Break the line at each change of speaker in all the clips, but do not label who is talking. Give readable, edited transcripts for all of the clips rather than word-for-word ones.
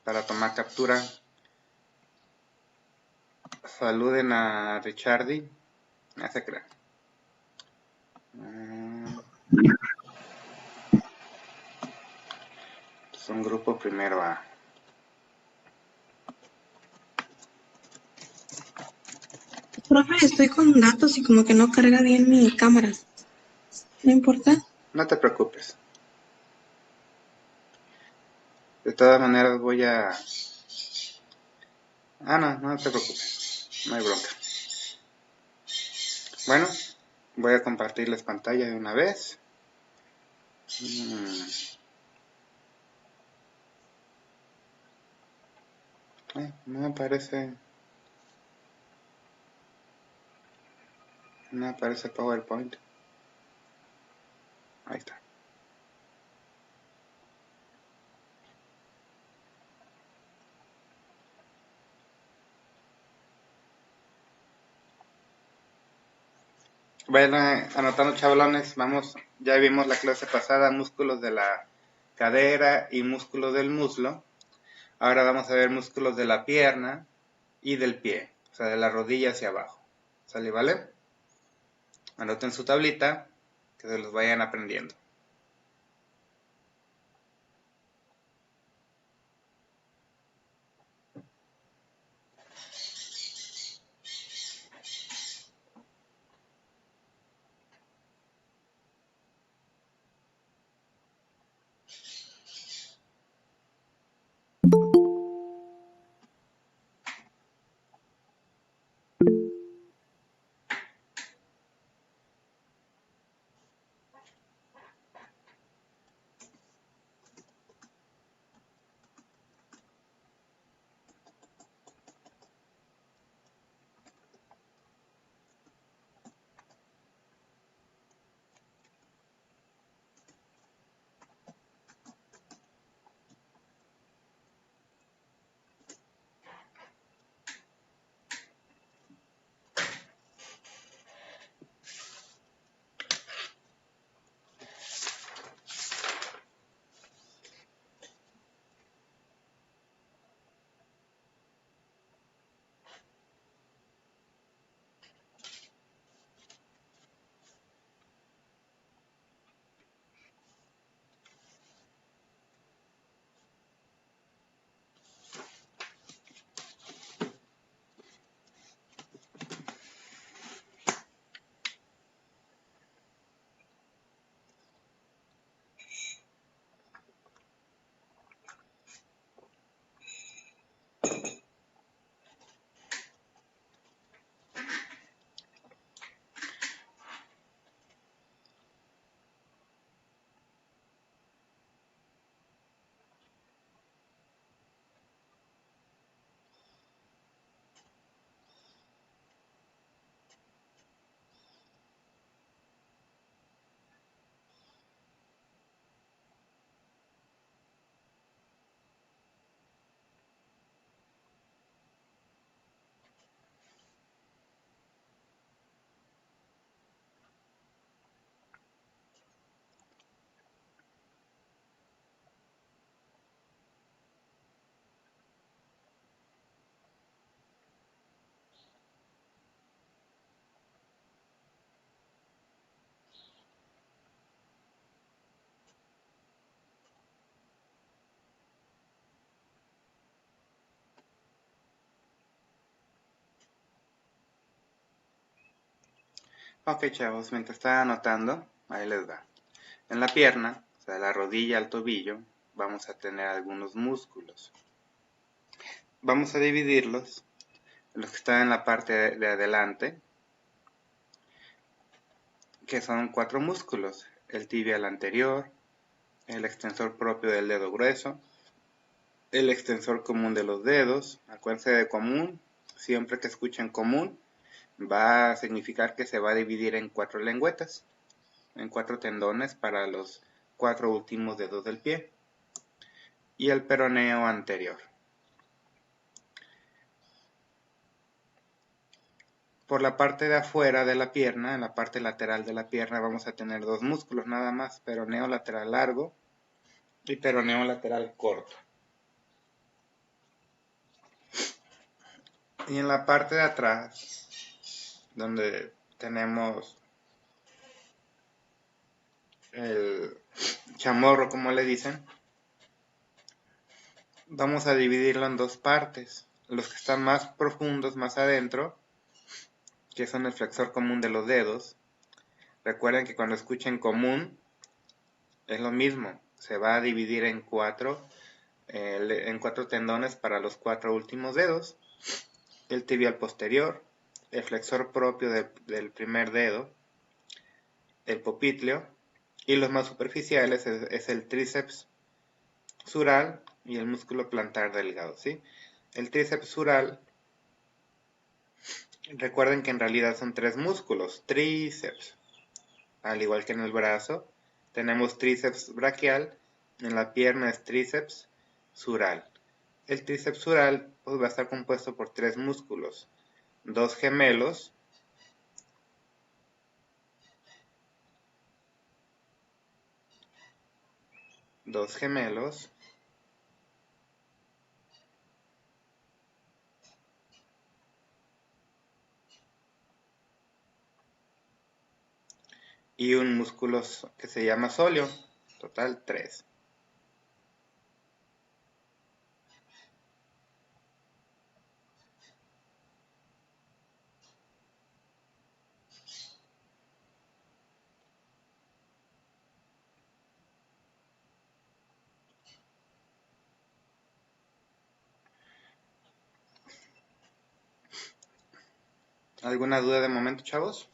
para tomar captura. Saluden a Richardi. Ya se crea. Son grupo primero A.
Profe, estoy con datos y como que no carga bien mi cámara. ¿No importa?
No te preocupes. De todas maneras voy a... no te preocupes. No hay bronca. Bueno, voy a compartirles pantalla de una vez. No aparece... No aparece PowerPoint. Ahí está. Vayan anotando, chavalones. Vamos, ya vimos la clase pasada, músculos de la cadera y músculos del muslo. Ahora vamos a ver músculos de la pierna y del pie, o sea, de la rodilla hacia abajo. ¿Sale, vale? Anoten su tablita, que se los vayan aprendiendo. Ok, chavos, mientras está anotando, ahí les va. En la pierna, o sea, de la rodilla al tobillo, vamos a tener algunos músculos. Vamos a dividirlos en los que están en la parte de adelante, que son 4 músculos: el tibial anterior, el extensor propio del dedo grueso, el extensor común de los dedos. Acuérdense de común, siempre que escuchen común, va a significar que se va a dividir en 4 lengüetas, en 4 tendones para los 4 últimos dedos del pie. Y el peroneo anterior. Por la parte de afuera de la pierna, en la parte lateral de la pierna, vamos a tener 2 músculos nada más: peroneo lateral largo y peroneo lateral corto. Y en la parte de atrás, donde tenemos el chamorro, como le dicen, vamos a dividirlo en dos partes. Los que están más profundos, más adentro, que son el flexor común de los dedos. Recuerden que cuando escuchen común, es lo mismo. Se va a dividir en cuatro tendones para los 4 últimos dedos. El tibial posterior, el flexor propio del primer dedo, el popliteo, y los más superficiales es el tríceps sural y el músculo plantar delgado, ¿sí? El tríceps sural, recuerden que en realidad son 3 músculos, tríceps, al igual que en el brazo, tenemos tríceps braquial, en la pierna es tríceps sural. El tríceps sural pues, va a estar compuesto por 3 músculos, 2 gemelos, y un músculo que se llama sóleo, total 3. ¿Alguna duda de momento, chavos?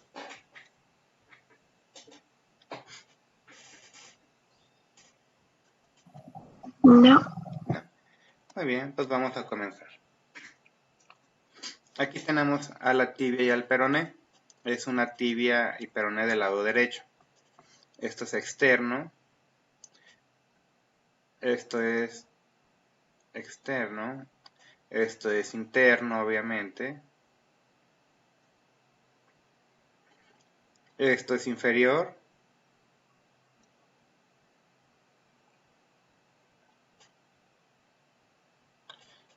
No.
No. Muy bien, pues vamos a comenzar. Aquí tenemos a la tibia y al peroné. Es una tibia y peroné del lado derecho. Esto es externo. Esto es externo. Esto es interno, obviamente. Esto es inferior.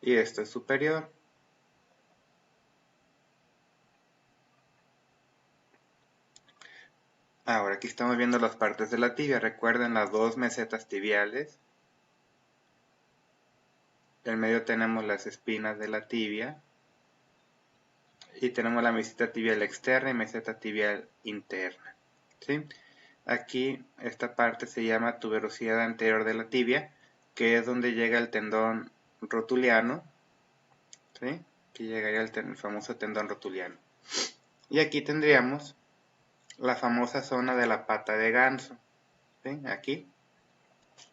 Y esto es superior. Ahora aquí estamos viendo las partes de la tibia. Recuerden las 2 mesetas tibiales. En medio tenemos las espinas de la tibia. Y tenemos la meseta tibial externa y meseta tibial interna. ¿Sí? Aquí esta parte se llama tuberosidad anterior de la tibia, que es donde llega el tendón rotuliano. ¿Sí? Aquí llegaría el famoso tendón rotuliano. Y aquí tendríamos la famosa zona de la pata de ganso. ¿Sí? Aquí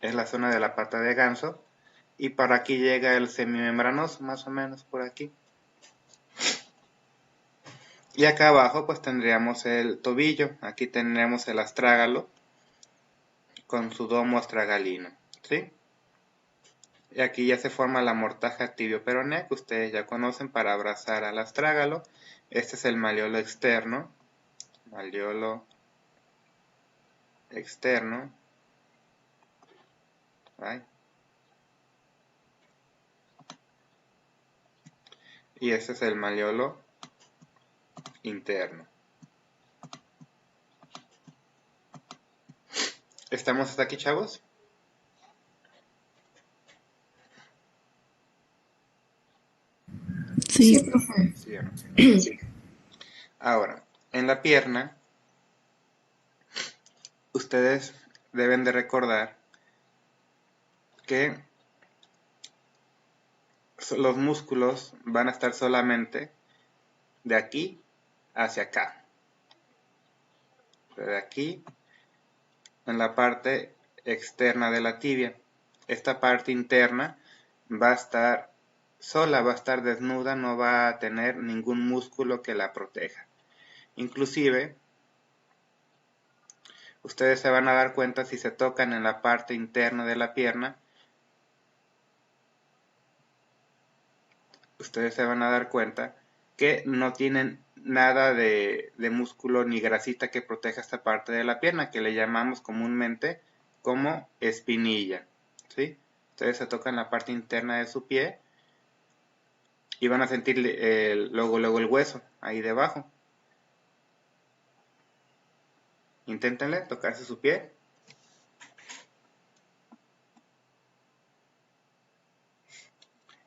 es la zona de la pata de ganso. Y para aquí llega el semimembranoso, más o menos por aquí. Y acá abajo pues tendríamos el tobillo. Aquí tendríamos el astrágalo con su domo astragalino. ¿Sí? Y aquí ya se forma la mortaja tibio-peronea que ustedes ya conocen para abrazar al astrágalo. Este es el malleolo externo. Malleolo externo. ¿Right? Y este es el malleolo interno. ¿Estamos hasta aquí, chavos?
Sí, profe.
Sí, ¿o no? Sí. Ahora, en la pierna, ustedes deben de recordar que los músculos van a estar solamente de aquí hacia acá. De aquí en la parte externa de la tibia. Esta parte interna va a estar sola, va a estar desnuda, no va a tener ningún músculo que la proteja. Inclusive, ustedes se van a dar cuenta si se tocan en la parte interna de la pierna, ustedes se van a dar cuenta que no tienen nada de músculo ni grasita que proteja esta parte de la pierna, que le llamamos comúnmente como espinilla. ¿sí? Ustedes se tocan la parte interna de su pie y van a sentir luego el hueso ahí debajo. Inténtenle tocarse su pie.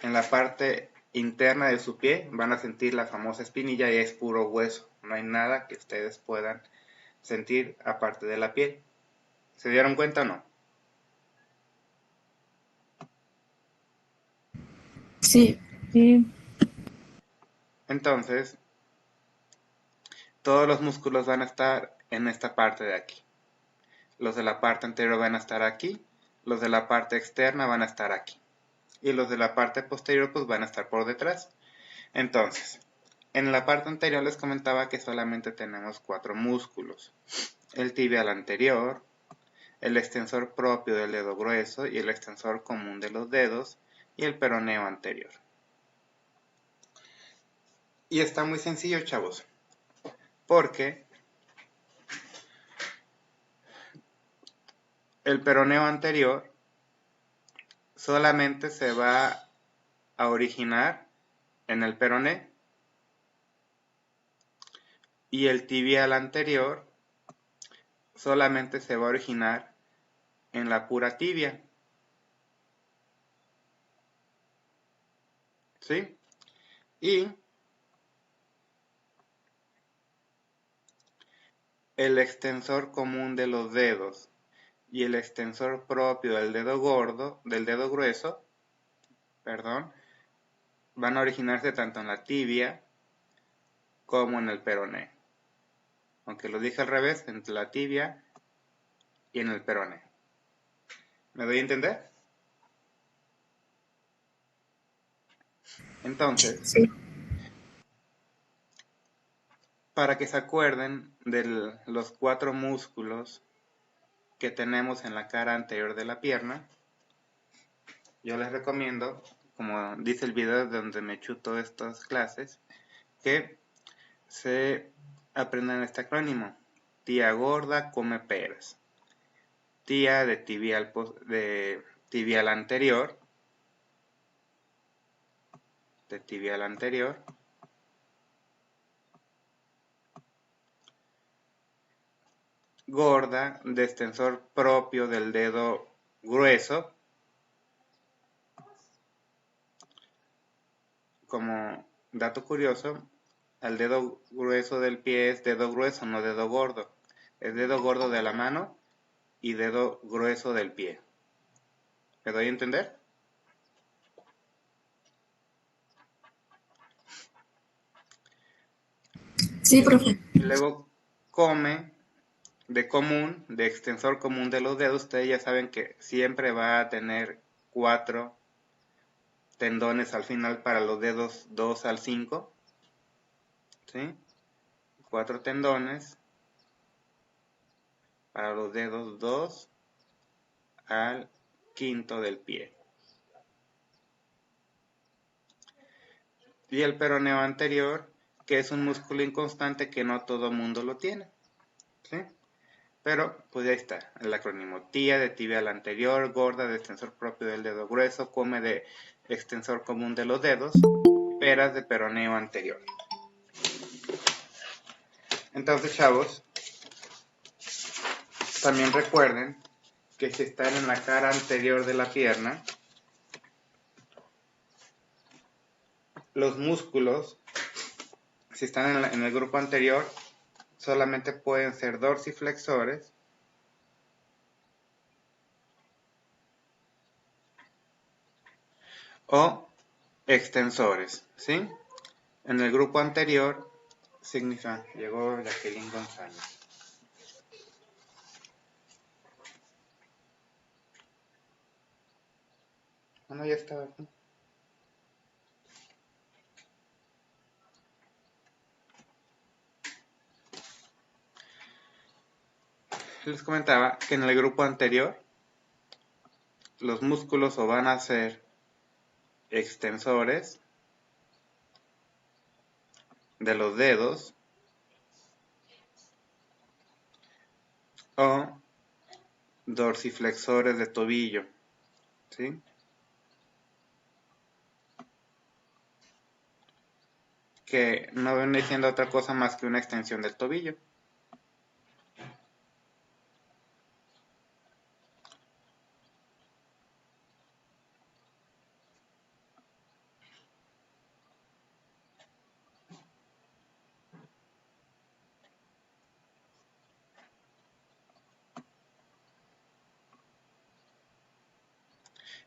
En la parte interna de su pie van a sentir la famosa espinilla y es puro hueso. No hay nada que ustedes puedan sentir aparte de la piel. ¿Se dieron cuenta o no?
Sí. Sí.
Entonces, todos los músculos van a estar en esta parte de aquí. Los de la parte anterior van a estar aquí, los de la parte externa van a estar aquí. Y los de la parte posterior pues van a estar por detrás. Entonces, en la parte anterior les comentaba que solamente tenemos 4 músculos. El tibial anterior, el extensor propio del dedo grueso y el extensor común de los dedos y el peroneo anterior. Y está muy sencillo, chavos, porque el peroneo anterior solamente se va a originar en el peroné y el tibial anterior solamente se va a originar en la pura tibia. ¿Sí? Y el extensor común de los dedos y el extensor propio del dedo gordo, del dedo grueso, perdón, van a originarse tanto en la tibia como en el peroné. Aunque lo dije al revés, entre la tibia y en el peroné. ¿Me doy a entender? Entonces,
Sí.
para que se acuerden de los 4 músculos que tenemos en la cara anterior de la pierna, yo les recomiendo, como dice el video donde me chuto estas clases, que se aprendan este acrónimo. Tía gorda come peras. Tía de tibial anterior, gorda de extensor propio del dedo grueso, como dato curioso, el dedo grueso del pie es dedo grueso, no dedo gordo. Es dedo gordo de la mano y dedo grueso del pie. ¿Me doy a entender?
Sí, profe.
Y luego come de común, de extensor común de los dedos. Ustedes ya saben que siempre va a tener 4 tendones al final para los dedos 2 al 5. ¿Sí? 4 tendones para los dedos 2 al quinto del pie. Y el peroneo anterior, que es un músculo inconstante que no todo mundo lo tiene. ¿Sí? Pero, pues ahí está, el acrónimo. Tía de tibial anterior, gorda de extensor propio del dedo grueso, come de extensor común de los dedos, peras de peroneo anterior. Entonces, chavos, también recuerden que si están en la cara anterior de la pierna, los músculos, si están en el grupo anterior, solamente pueden ser dorsiflexores o extensores, ¿sí? En el grupo anterior significa, llegó Jacqueline González. Bueno, ya estaba aquí. Les comentaba que en el grupo anterior los músculos o van a ser extensores de los dedos o dorsiflexores de tobillo. ¿sí? Que no viene siendo otra cosa más que una extensión del tobillo.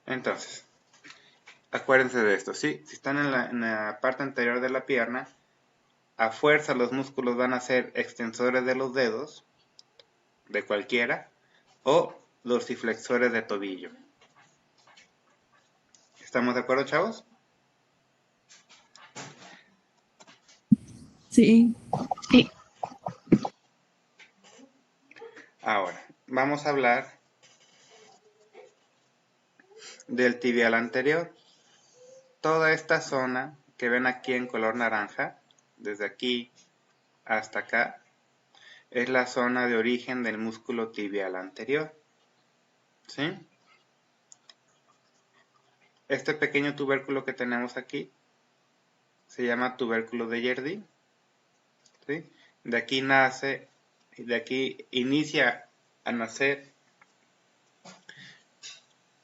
Entonces, acuérdense de esto, ¿sí? Si están en la parte anterior de la pierna, a fuerza los músculos van a ser extensores de los dedos, de cualquiera, o dorsiflexores de tobillo. ¿Estamos de acuerdo, chavos?
Sí.
Sí.
Ahora, vamos a hablar del tibial anterior. Toda esta zona que ven aquí en color naranja, desde aquí hasta acá, es la zona de origen del músculo tibial anterior. ¿Sí? Este pequeño tubérculo que tenemos aquí se llama tubérculo de Jerdí. ¿Sí? De aquí nace, de aquí inicia a nacer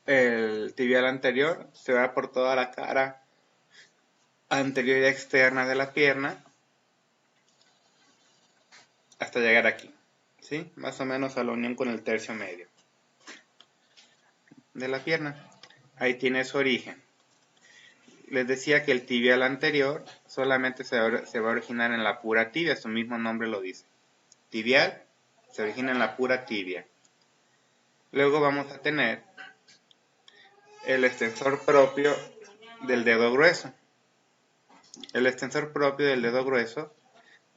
el tibial anterior, se va por toda la cara anterior y externa de la pierna hasta llegar aquí, ¿sí? Más o menos a la unión con el tercio medio de la pierna. Ahí tiene su origen. Les decía que el tibial anterior solamente se va a originar en la pura tibia, su mismo nombre lo dice. Tibial se origina en la pura tibia. Luego vamos a tener el extensor propio del dedo grueso. El extensor propio del dedo grueso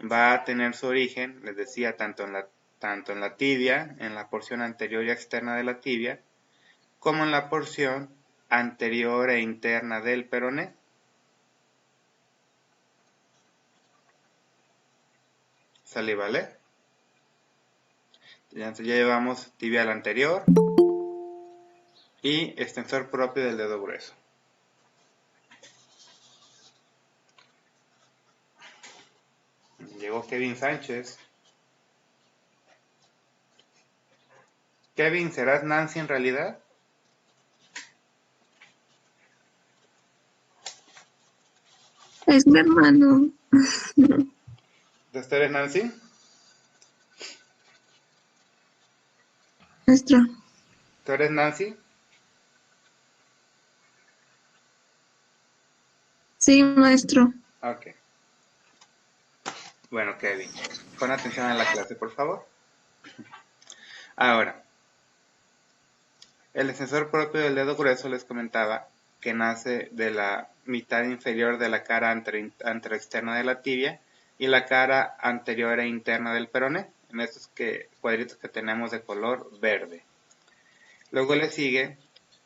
va a tener su origen, les decía, tanto en la tibia, en la porción anterior y externa de la tibia, como en la porción anterior e interna del peroné. ¿Sale, vale? Entonces ya llevamos tibial anterior y extensor propio del dedo grueso. Llegó Kevin Sánchez. Kevin, ¿serás Nancy en realidad?
Es mi hermano.
¿Tú eres Nancy?
Maestro.
¿Tú eres Nancy?
Sí, maestro.
Ok. Bueno, Kevin, pon atención a la clase, por favor. Ahora, el extensor propio del dedo grueso les comentaba que nace de la mitad inferior de la cara anteroexterna de la tibia y la cara anterior e interna del peroné, en estos cuadritos que tenemos de color verde. Luego le sigue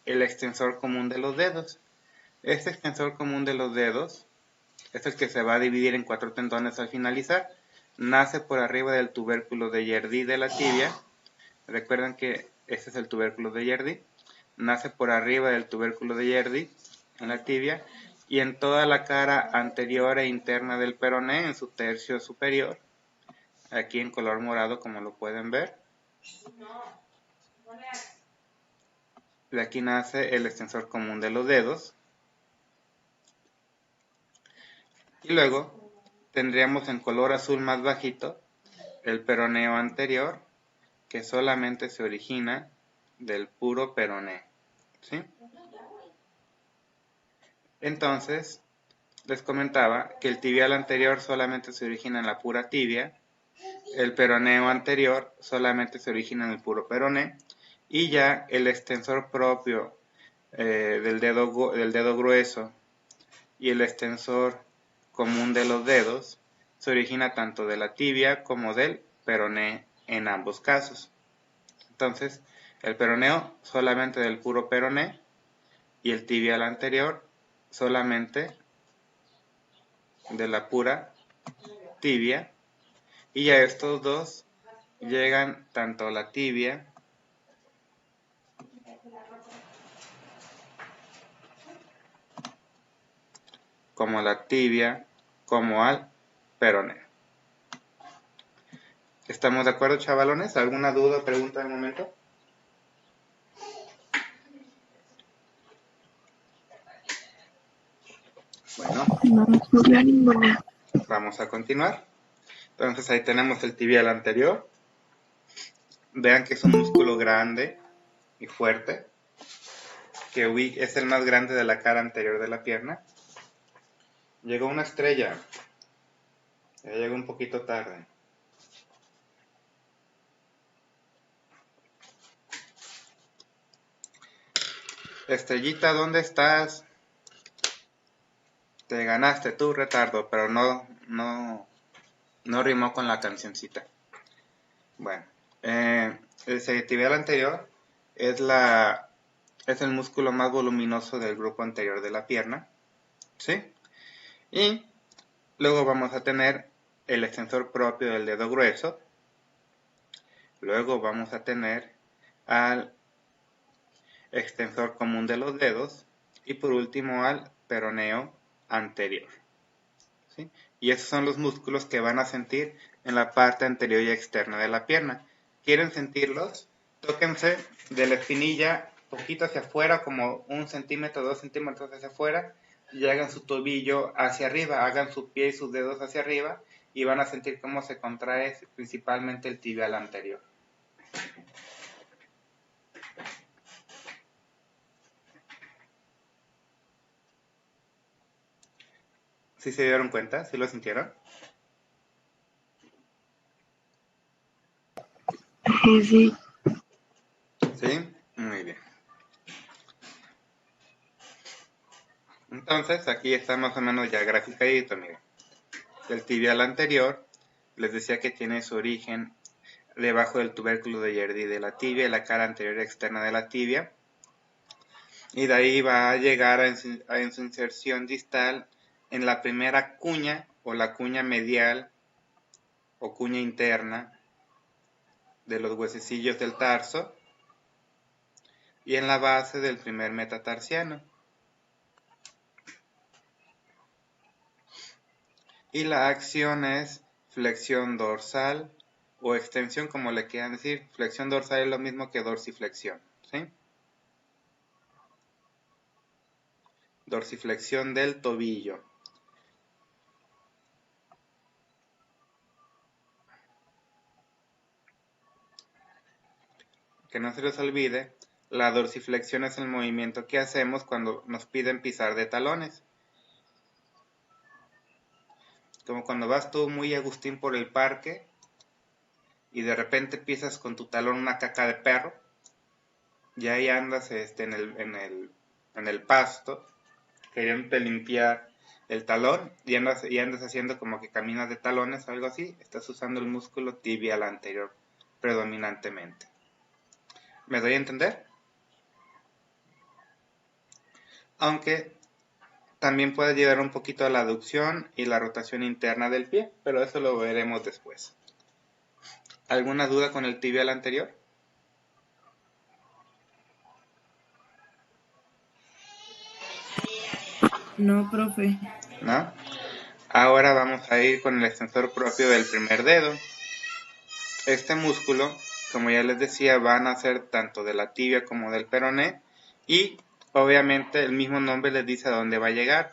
el extensor común de los dedos. Este extensor común de los dedos es el que se va a dividir en 4 tendones al finalizar. Nace por arriba del tubérculo de Jerdí de la tibia. Recuerden que este es el tubérculo de Jerdí. Nace por arriba del tubérculo de Jerdí en la tibia y en toda la cara anterior e interna del peroné en su tercio superior. Aquí en color morado, como lo pueden ver. De aquí nace el extensor común de los dedos. Y luego tendríamos en color azul más bajito el peroneo anterior, que solamente se origina del puro peroné. ¿Sí? Entonces, les comentaba que el tibial anterior solamente se origina en la pura tibia, el peroneo anterior solamente se origina en el puro peroné, y ya el extensor propio del dedo grueso y el extensor común de los dedos se origina tanto de la tibia como del peroné en ambos casos. Entonces, el peroneo solamente del puro peroné y el tibial anterior solamente de la pura tibia, y ya estos dos llegan tanto a la tibia como la tibia, como al peroné. ¿Estamos de acuerdo, chavalones? ¿Alguna duda o pregunta de momento? Bueno,
No surgió ninguna.
vamos a continuar. Entonces ahí tenemos el tibial anterior. Vean que es un músculo grande y fuerte, que es el más grande de la cara anterior de la pierna. Llegó una estrella. Ya llegó un poquito tarde. Estrellita, ¿dónde estás? Te ganaste tu retardo, pero no rimó con la cancioncita. Bueno, el tibial anterior es el músculo más voluminoso del grupo anterior de la pierna, ¿sí? Y luego vamos a tener el extensor propio del dedo grueso. Luego vamos a tener al extensor común de los dedos. Y por último al peroneo anterior, ¿sí? Y esos son los músculos que van a sentir en la parte anterior y externa de la pierna. ¿Quieren sentirlos? Tóquense de la espinilla poquito hacia afuera, como 1 centímetro, 2 centímetros hacia afuera, y hagan su tobillo hacia arriba, hagan su pie y sus dedos hacia arriba, y van a sentir cómo se contrae principalmente el tibial anterior. ¿Sí se dieron cuenta? ¿Sí lo sintieron?
Sí.
¿Sí? Muy bien. Entonces, aquí está más o menos ya graficadito, miren. El tibial anterior, les decía que tiene su origen debajo del tubérculo de Yerdi de la tibia y la cara anterior externa de la tibia. Y de ahí va a llegar en su inserción distal en la primera cuña o la cuña medial o cuña interna de los huesecillos del tarso y en la base del primer metatarsiano. Y la acción es flexión dorsal o extensión, como le quieran decir. Flexión dorsal es lo mismo que dorsiflexión, ¿sí? Dorsiflexión del tobillo. Que no se les olvide, la dorsiflexión es el movimiento que hacemos cuando nos piden pisar de talones. Como cuando vas tú muy agustín por el parque y de repente pisas con tu talón una caca de perro y ahí andas en el pasto queriendo limpiar el talón y andas haciendo como que caminas de talones o algo así. Estás usando el músculo tibial anterior predominantemente. ¿Me doy a entender? Aunque también puede llevar un poquito a la aducción y la rotación interna del pie, pero eso lo veremos después. ¿Alguna duda con el tibial anterior?
No, profe.
¿No? Ahora vamos a ir con el extensor propio del primer dedo. Este músculo, como ya les decía, va a nacer tanto de la tibia como del peroné y obviamente el mismo nombre les dice a dónde va a llegar.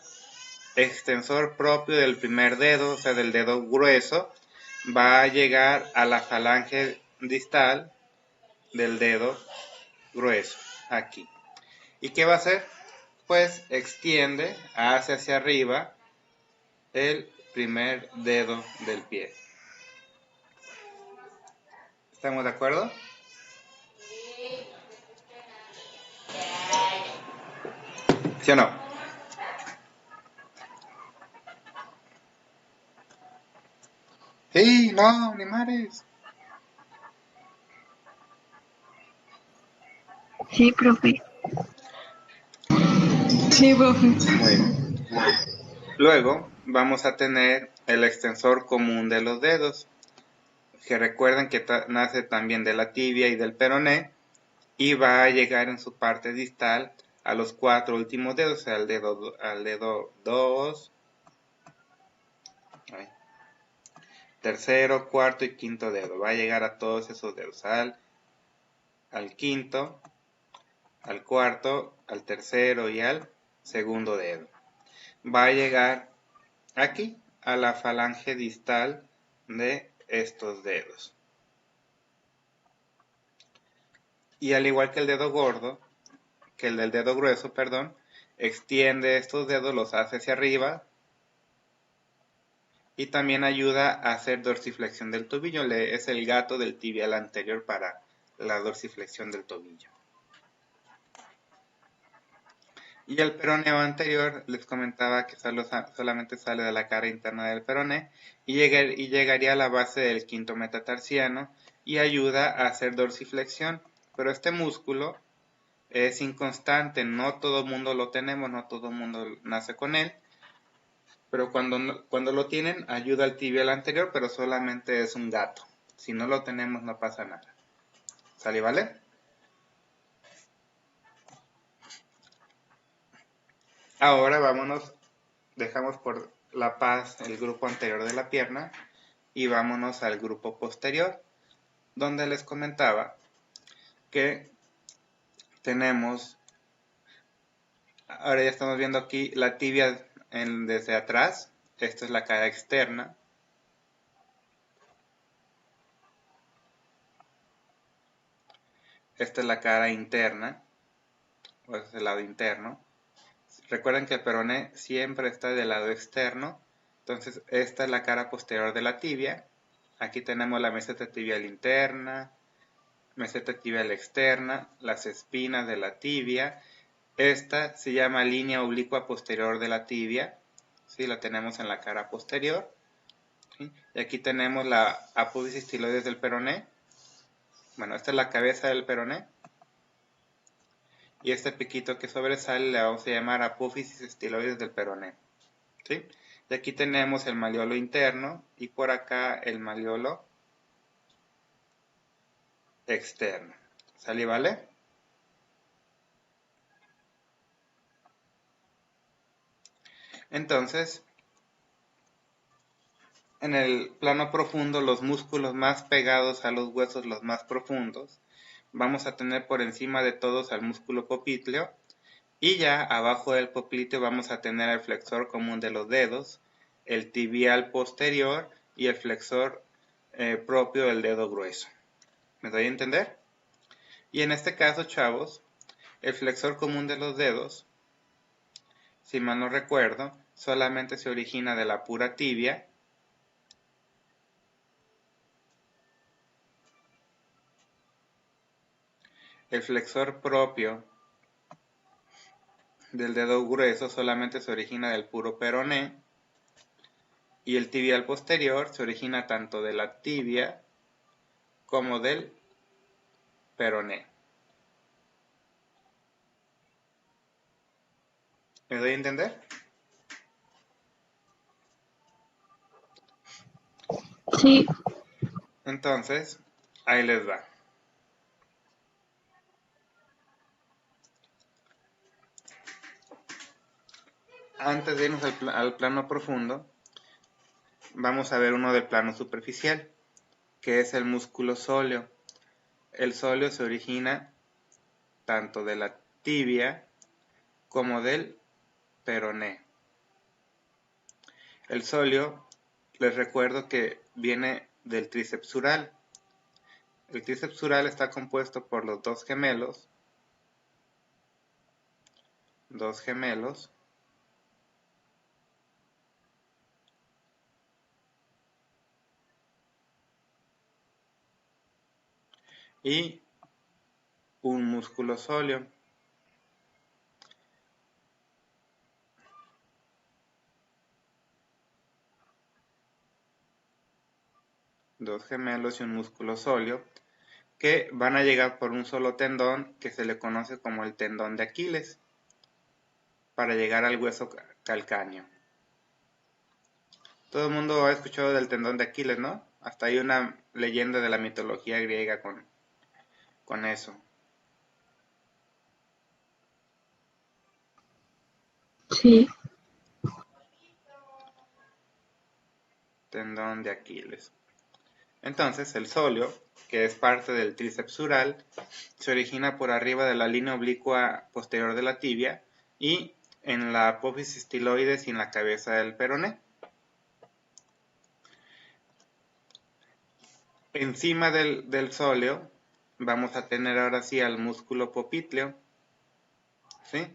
Extensor propio del primer dedo, o sea del dedo grueso, va a llegar a la falange distal del dedo grueso, aquí. ¿Y qué va a hacer? Pues extiende hacia arriba el primer dedo del pie. ¿Estamos de acuerdo? ¿Sí o no? Sí, no, ni mares.
Sí, profe. Sí, profe.
Muy bien. Luego vamos a tener el extensor común de los dedos, que recuerden que nace también de la tibia y del peroné y va a llegar en su parte distal a los 4 últimos dedos, o sea, al dedo 2, Ahí. Tercero, cuarto y quinto dedo. Va a llegar a todos esos dedos. Al quinto, al cuarto, al tercero y al segundo dedo. Va a llegar aquí, a la falange distal de estos dedos. Y al igual que el dedo gordo, que el del dedo grueso, perdón, extiende estos dedos, los hace hacia arriba y también ayuda a hacer dorsiflexión del tobillo. Es el gato del tibial anterior para la dorsiflexión del tobillo. Y el peroneo anterior, les comentaba que solamente sale de la cara interna del peroné y llegaría a la base del quinto metatarsiano y ayuda a hacer dorsiflexión. Pero este músculo es inconstante, no todo el mundo lo tenemos, no todo el mundo nace con él. Pero cuando lo tienen, ayuda al tibial anterior, pero solamente es un gato. Si no lo tenemos, no pasa nada. ¿Sale, vale? Ahora vámonos, dejamos por la paz el grupo anterior de la pierna y vámonos al grupo posterior, donde les comentaba que tenemos, ahora ya estamos viendo aquí la tibia desde atrás, esta es la cara externa, esta es la cara interna, o es el lado interno. Recuerden que el peroné siempre está del lado externo, entonces esta es la cara posterior de la tibia. Aquí tenemos la meseta tibial interna, meseta tibial externa, las espinas de la tibia. Esta se llama línea oblicua posterior de la tibia, ¿sí? La tenemos en la cara posterior. ¿Sí? Y aquí tenemos la apófisis estiloides del peroné. Bueno, esta es la cabeza del peroné. Y este piquito que sobresale le vamos a llamar apófisis estiloides del peroné. ¿Sí? Y aquí tenemos el maleolo interno y por acá el maleolo externo. ¿Sale, vale? Entonces, en el plano profundo, los músculos más pegados a los huesos, los más profundos, vamos a tener por encima de todos al músculo popliteo y ya abajo del popliteo vamos a tener el flexor común de los dedos, el tibial posterior y el flexor propio del dedo grueso. ¿Me doy a entender? Y en este caso, chavos, el flexor común de los dedos, si mal no recuerdo, solamente se origina de la pura tibia. El flexor propio del dedo grueso solamente se origina del puro peroné. Y el tibial posterior se origina tanto de la tibia como del peroné. ¿Me doy a entender?
Sí,
Entonces, ahí les va. Antes de irnos al plano profundo, vamos a ver uno del plano superficial, que es el músculo sóleo. El sóleo se origina tanto de la tibia como del peroné. El sóleo, les recuerdo que viene del tríceps sural. El tríceps sural está compuesto por los dos gemelos, y un músculo sóleo. Dos gemelos y un músculo sóleo que van a llegar por un solo tendón que se le conoce como el tendón de Aquiles para llegar al hueso calcáneo. Todo el mundo ha escuchado del tendón de Aquiles, ¿no? Hasta hay una leyenda de la mitología griega con eso.
sí,
tendón de Aquiles. Entonces el sóleo, que es parte del tríceps sural, se origina por arriba de la línea oblicua posterior de la tibia y en la apófisis estiloides y en la cabeza del peroné. Encima del sóleo vamos a tener ahora sí al músculo popliteo, ¿sí?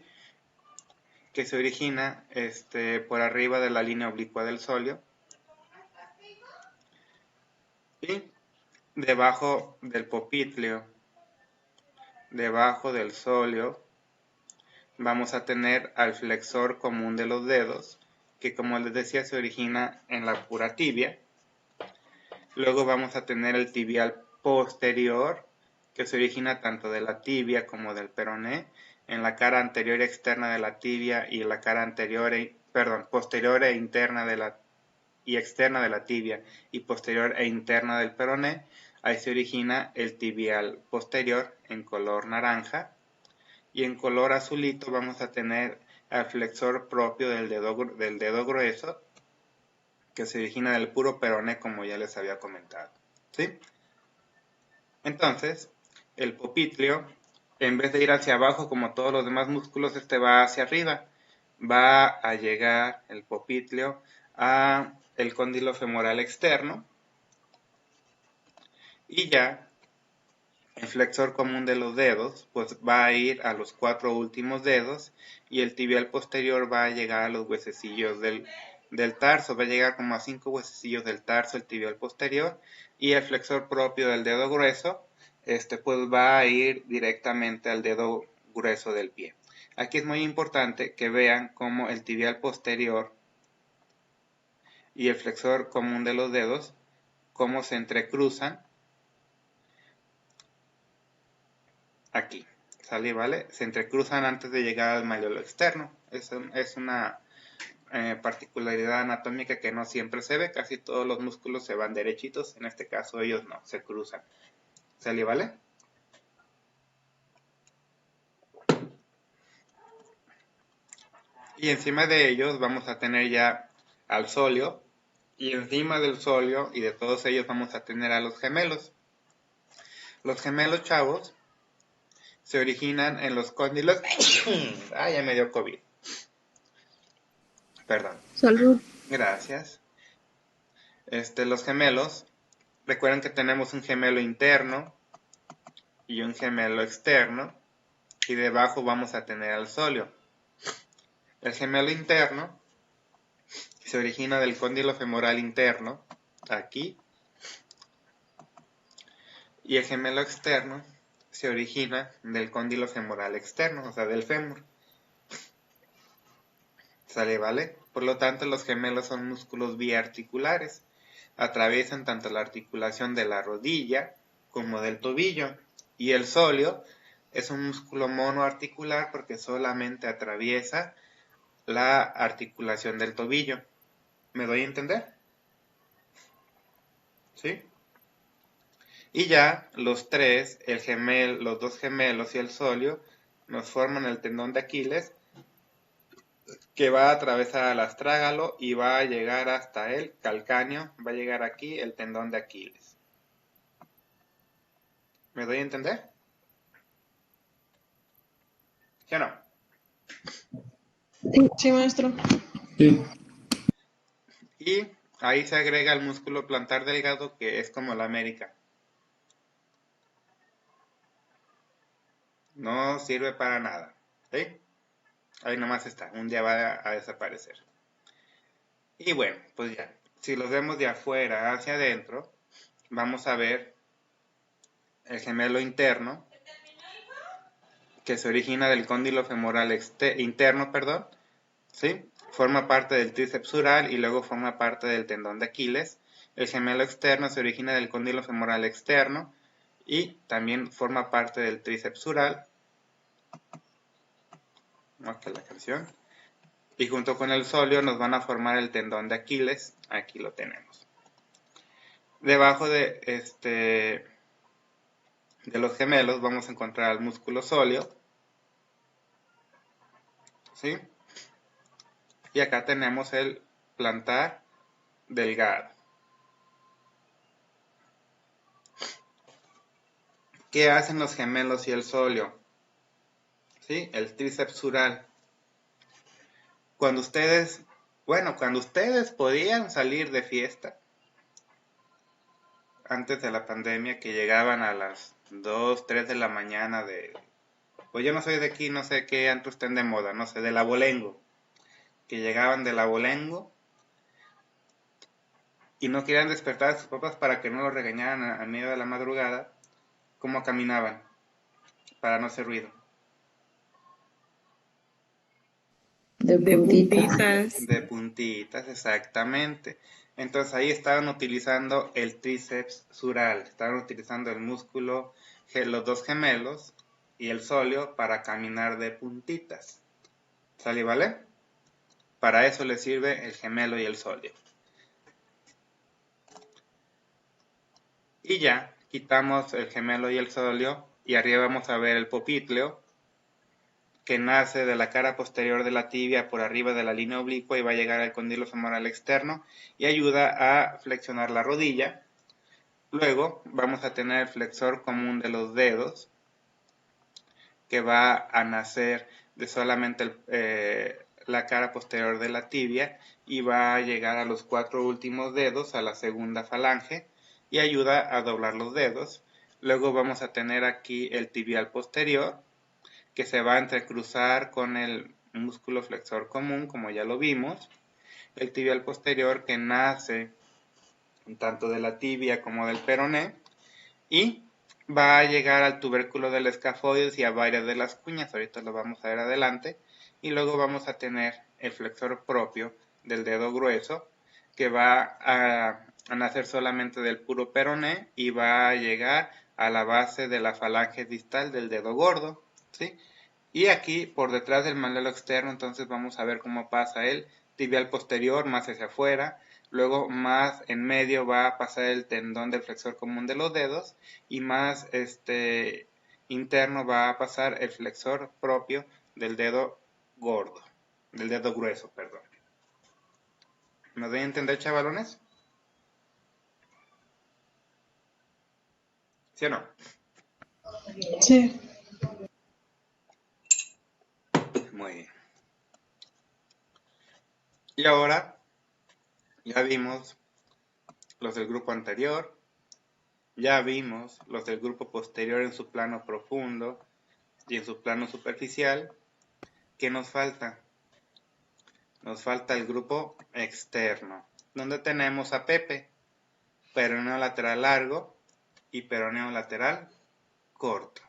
Que se origina por arriba de la línea oblicua del sóleo y debajo del popliteo, debajo del sóleo, vamos a tener al flexor común de los dedos, que como les decía se origina en la pura tibia. Luego vamos a tener el tibial posterior, que se origina tanto de la tibia como del peroné, en la cara anterior y externa de la tibia y la cara posterior e interna y externa de la tibia y posterior e interna del peroné. Ahí se origina el tibial posterior en color naranja, y en color azulito vamos a tener el flexor propio del dedo grueso, que se origina del puro peroné, como ya les había comentado, ¿sí? Entonces, el popliteo, en vez de ir hacia abajo como todos los demás músculos, va hacia arriba. Va a llegar el popliteo a el cóndilo femoral externo, y ya el flexor común de los dedos pues va a ir a los 4 últimos dedos, y el tibial posterior va a llegar a los huesecillos del tarso, va a llegar como a 5 huesecillos del tarso el tibial posterior, y el flexor propio del dedo grueso pues va a ir directamente al dedo grueso del pie. Aquí es muy importante que vean cómo el tibial posterior y el flexor común de los dedos, cómo se entrecruzan aquí, ¿sale? ¿Vale? Se entrecruzan antes de llegar al malleolo externo. Es una particularidad anatómica que no siempre se ve. Casi todos los músculos se van derechitos, en este caso ellos no, se cruzan. ¿Sale? ¿Vale? Y encima de ellos vamos a tener ya al sóleo, y encima del sóleo y de todos ellos vamos a tener a los gemelos. Los gemelos, chavos, se originan en los cóndilos. Ah, ya me dio COVID. Perdón.
Salud.
Gracias. Los gemelos, recuerden que tenemos un gemelo interno y un gemelo externo, y debajo vamos a tener al sóleo. El gemelo interno se origina del cóndilo femoral interno, aquí, y el gemelo externo se origina del cóndilo femoral externo, o sea, del fémur. ¿Sale? ¿Vale? Por lo tanto, los gemelos son músculos biarticulares. Atraviesan tanto la articulación de la rodilla como del tobillo. Y el sóleo es un músculo monoarticular porque solamente atraviesa la articulación del tobillo. ¿Me doy a entender? ¿Sí? Y ya los dos gemelos y el sóleo nos forman el tendón de Aquiles, que va a atravesar al astrágalo y va a llegar hasta el calcáneo, va a llegar aquí el tendón de Aquiles. ¿Me doy a entender? ¿Sí o no?
Sí, maestro.
Sí.
Y ahí se agrega el músculo plantar delgado, que es como la América. No sirve para nada, ¿sí? Ahí nomás está, un día va a desaparecer. Y bueno, pues ya, si los vemos de afuera hacia adentro, vamos a ver el gemelo interno, que se origina del cóndilo femoral interno, ¿sí? Forma parte del tríceps sural y luego forma parte del tendón de Aquiles. El gemelo externo se origina del cóndilo femoral externo y también forma parte del tríceps sural. Aquí la canción. Y junto con el sóleo nos van a formar el tendón de Aquiles. Aquí lo tenemos. Debajo de los gemelos vamos a encontrar el músculo sóleo, ¿sí? Y acá tenemos el plantar delgado. ¿Qué hacen los gemelos y el sóleo? ¿Sí? El tríceps sural. Cuando ustedes podían salir de fiesta, antes de la pandemia, que llegaban a las 2, 3 de la mañana pues yo no soy de aquí, no sé qué antro estén de moda, no sé, del abolengo, que llegaban del abolengo y no querían despertar a sus papás para que no los regañaran a medio de la madrugada, ¿cómo caminaban? Para no hacer ruido.
De puntitas.
De puntitas, exactamente. Entonces ahí estaban utilizando el tríceps sural, estaban utilizando el músculo, los dos gemelos y el sóleo para caminar de puntitas. ¿Sale, vale? Para eso les sirve el gemelo y el sóleo. Y ya, quitamos el gemelo y el sóleo y arriba vamos a ver el popliteo, que nace de la cara posterior de la tibia por arriba de la línea oblicua y va a llegar al condilo femoral externo y ayuda a flexionar la rodilla. Luego vamos a tener el flexor común de los dedos, que va a nacer de solamente la cara posterior de la tibia y va a llegar a los 4 últimos dedos, a la segunda falange, y ayuda a doblar los dedos. Luego vamos a tener aquí el tibial posterior, que se va a entrecruzar con el músculo flexor común, como ya lo vimos. El tibial posterior, que nace tanto de la tibia como del peroné, y va a llegar al tubérculo del escafoides y a varias de las cuñas, ahorita lo vamos a ver adelante, y luego vamos a tener el flexor propio del dedo grueso, que va a nacer solamente del puro peroné y va a llegar a la base de la falange distal del dedo gordo, ¿sí? Y aquí, por detrás del malleolo externo, entonces vamos a ver cómo pasa el tibial posterior más hacia afuera, luego más en medio va a pasar el tendón del flexor común de los dedos y más interno va a pasar el flexor propio del dedo gordo, del dedo grueso, perdón. ¿Me doy a entender, chavalones? ¿Sí o no?
Sí.
Muy bien. Y ahora ya vimos los del grupo anterior, ya vimos los del grupo posterior en su plano profundo y en su plano superficial. ¿Qué nos falta? Nos falta el grupo externo, donde tenemos a Pepe, peroneo lateral largo y peroneo lateral corto.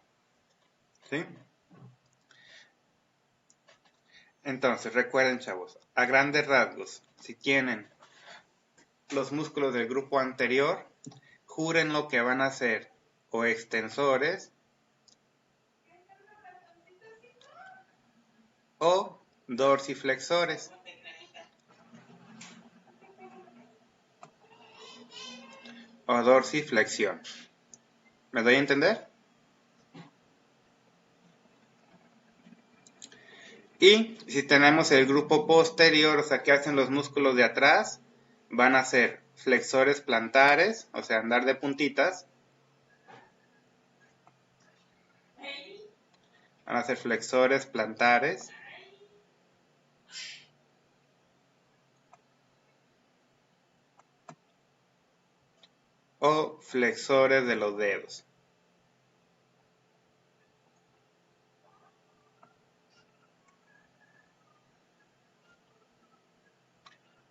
¿Sí? Entonces, recuerden, chavos, a grandes rasgos, si tienen los músculos del grupo anterior, juren lo que van a hacer o extensores o dorsiflexores. O dorsiflexión. ¿Me doy a entender? Y si tenemos el grupo posterior, o sea, que hacen los músculos de atrás, van a ser flexores plantares, o sea, andar de puntitas. Van a ser flexores plantares. O flexores de los dedos.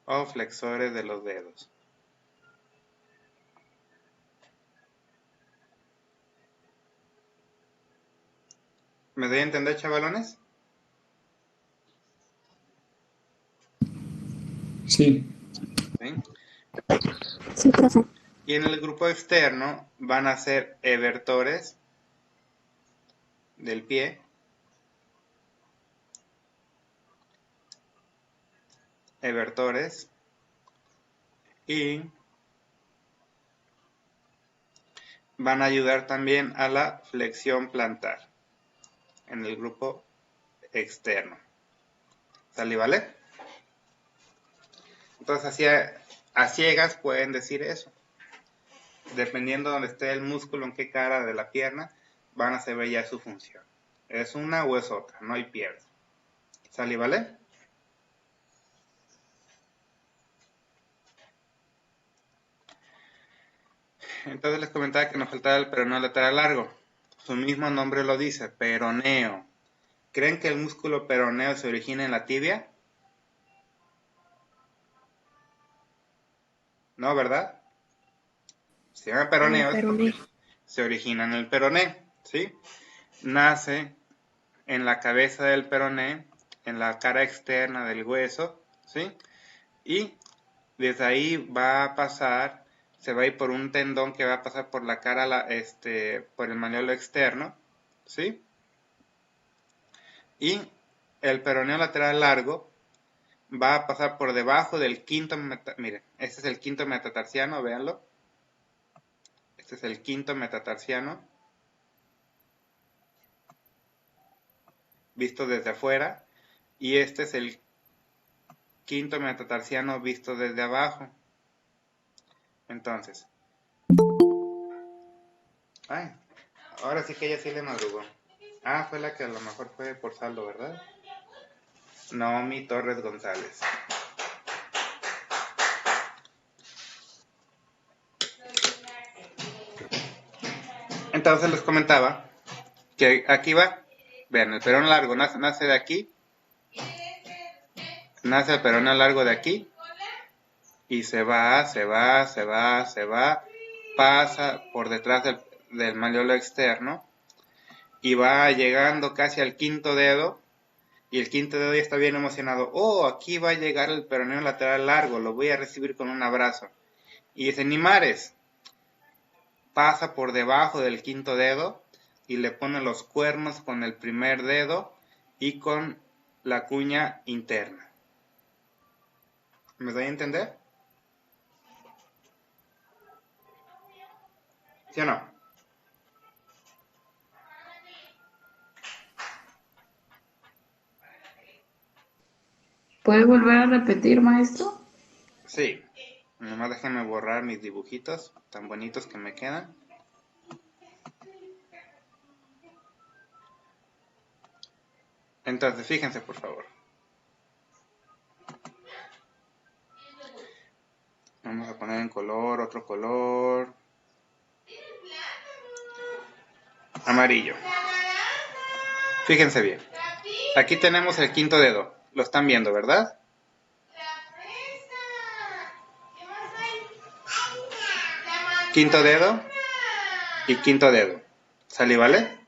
O flexores de los dedos. ¿Me doy a entender, chavalones?
Sí.
¿Sí?
Sí, profe.
Y en el grupo externo van a ser evertores del pie. Evertores. Y van a ayudar también a la flexión plantar en el grupo externo. ¿Sale, vale? Entonces, así a ciegas pueden decir eso. Dependiendo de donde esté el músculo, en qué cara de la pierna, van a saber ya su función. ¿Es una o es otra? No hay pierde. ¿Sale, vale? Entonces les comentaba que nos faltaba el peroneo lateral largo. Su mismo nombre lo dice, peroneo. ¿Creen que el músculo peroneo se origina en la tibia? No, ¿verdad? Se llama
En el
peroneo
peroné.
porque se origina en el peroné, ¿sí? Nace en la cabeza del peroné, en la cara externa del hueso, ¿sí? Y desde ahí va a pasar, se va a ir por un tendón que va a pasar por la cara, por el malleolo externo, ¿sí? Y el peroneo lateral largo va a pasar por debajo del quinto, miren, este es el quinto metatarsiano, véanlo. Este es el quinto metatarsiano, visto desde afuera, y este es el quinto metatarsiano visto desde abajo. Entonces, ay, ahora sí que ella sí le madrugó. Ah, fue la que a lo mejor fue por saldo, ¿verdad? Naomi Torres González. Entonces les comentaba que aquí va, vean, el peroneo largo nace de aquí, nace el peroneo largo de aquí, y se va, pasa por detrás del malleolo externo, y va llegando casi al quinto dedo, y el quinto dedo ya está bien emocionado. Oh, aquí va a llegar el peroneo lateral largo, lo voy a recibir con un abrazo. Y dice, ni mares, pasa por debajo del quinto dedo y le pone los cuernos con el primer dedo y con la cuña interna. ¿Me doy a entender? ¿Sí o no?
¿Puede volver a repetir, maestro?
Sí. Nomás déjenme borrar mis dibujitos tan bonitos que me quedan. Entonces, fíjense por favor. Vamos a poner en color, otro color. Amarillo. Fíjense bien. Aquí tenemos el quinto dedo. Lo están viendo, ¿verdad? Quinto dedo y quinto dedo. ¿Sale, vale?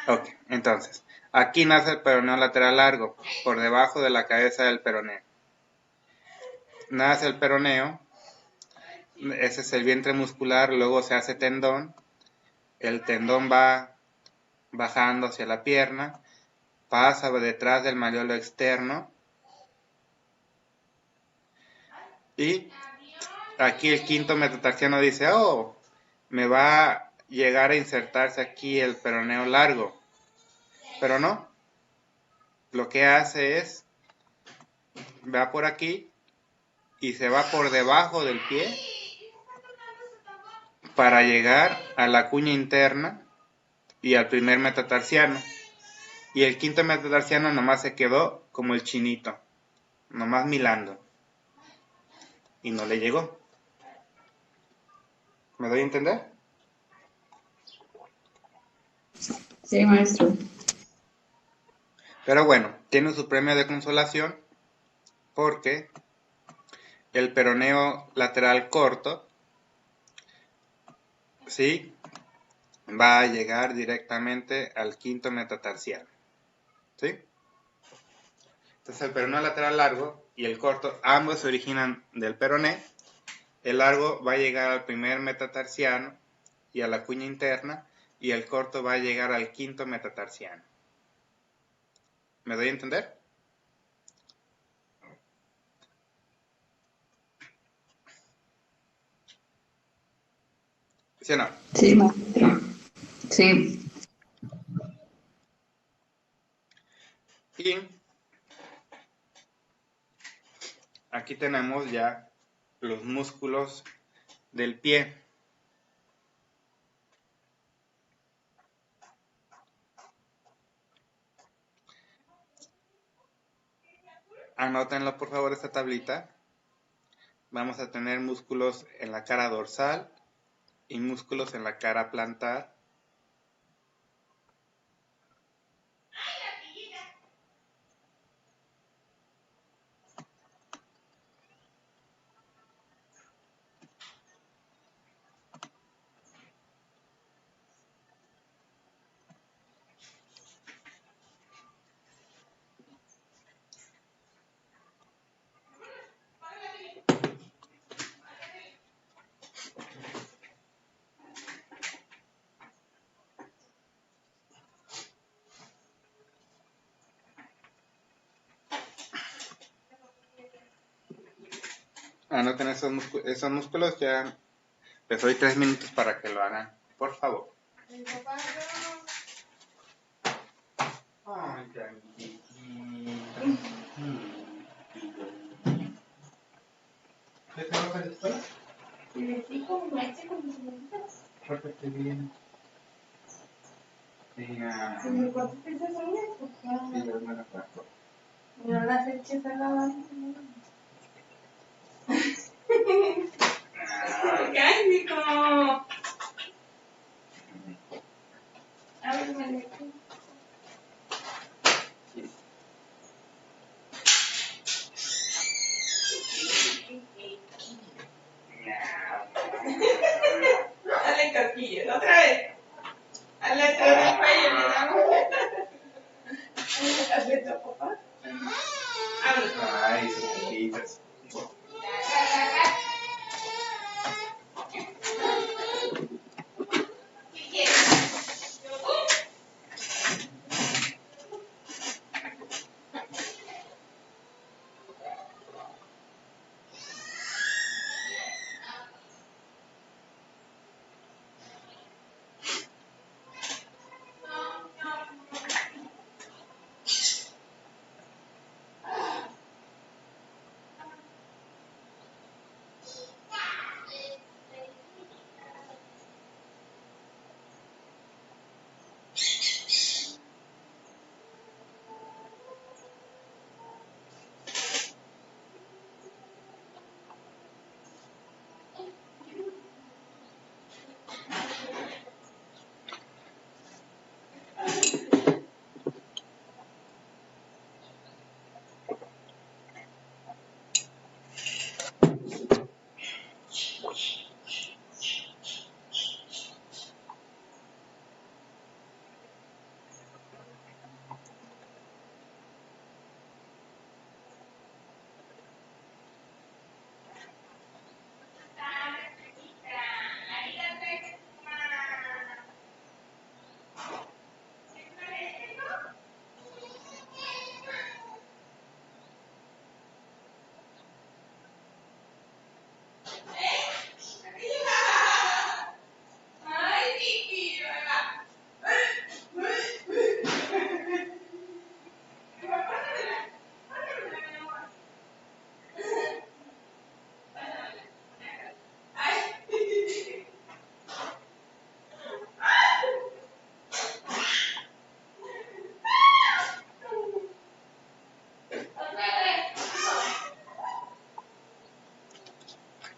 Ok, entonces, aquí nace el peroneo lateral largo, por debajo de la cabeza del peroneo. Nace el peroneo, ese es el vientre muscular, luego se hace tendón, el tendón va bajando hacia la pierna, pasa detrás del malleolo externo, y aquí el quinto metatarsiano dice, oh, me va a llegar a insertarse aquí el peroneo largo, pero no, lo que hace es, va por aquí y se va por debajo del pie para llegar a la cuña interna y al primer metatarsiano. Y el quinto metatarsiano nomás se quedó como el chinito, nomás milando. Y no le llegó. ¿Me doy a entender?
Sí, maestro.
Pero bueno, tiene su premio de consolación porque el peroneo lateral corto, ¿sí?, va a llegar directamente al quinto metatarsiano, ¿sí? Entonces el peroneo lateral largo y el corto, ambos se originan del peroné. El largo va a llegar al primer metatarsiano y a la cuña interna, y el corto va a llegar al quinto metatarsiano. ¿Me doy a entender? ¿Sí o no?
Sí, maestro. Sí.
Y aquí tenemos ya los músculos del pie. Anótenlo por favor esta tablita. Vamos a tener músculos en la cara dorsal y músculos en la cara plantar. Anoten esos músculos, ya les doy 3 minutos para que lo hagan, por favor. Ay, ¿qué te vas a la escuela?
Sí, con leche, con mis semanitas.
Porque te viene. Sí,
Si me cortas esas uñas, pues ya.
sí, yo me la corto.
No las eches a lavar. Casi como. A ver, me leche. Dale cosquillas, otra vez. Hazle todo el cuello, le damos. Hazle todo, papá.
Ay, sus chiquitas.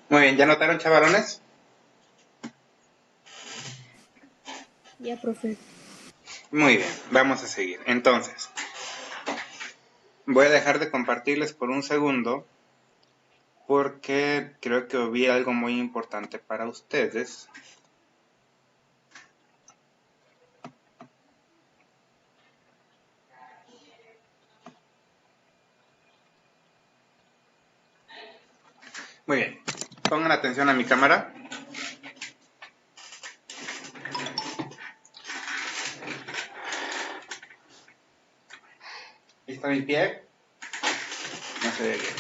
Muy bien, ¿ya notaron, chavalones?
Ya, profe.
Muy bien, vamos a seguir. Entonces, voy a dejar de compartirles por un segundo porque creo que vi algo muy importante para ustedes. Muy bien, pongan atención a mi cámara. Aquí está mi pie. No se ve bien.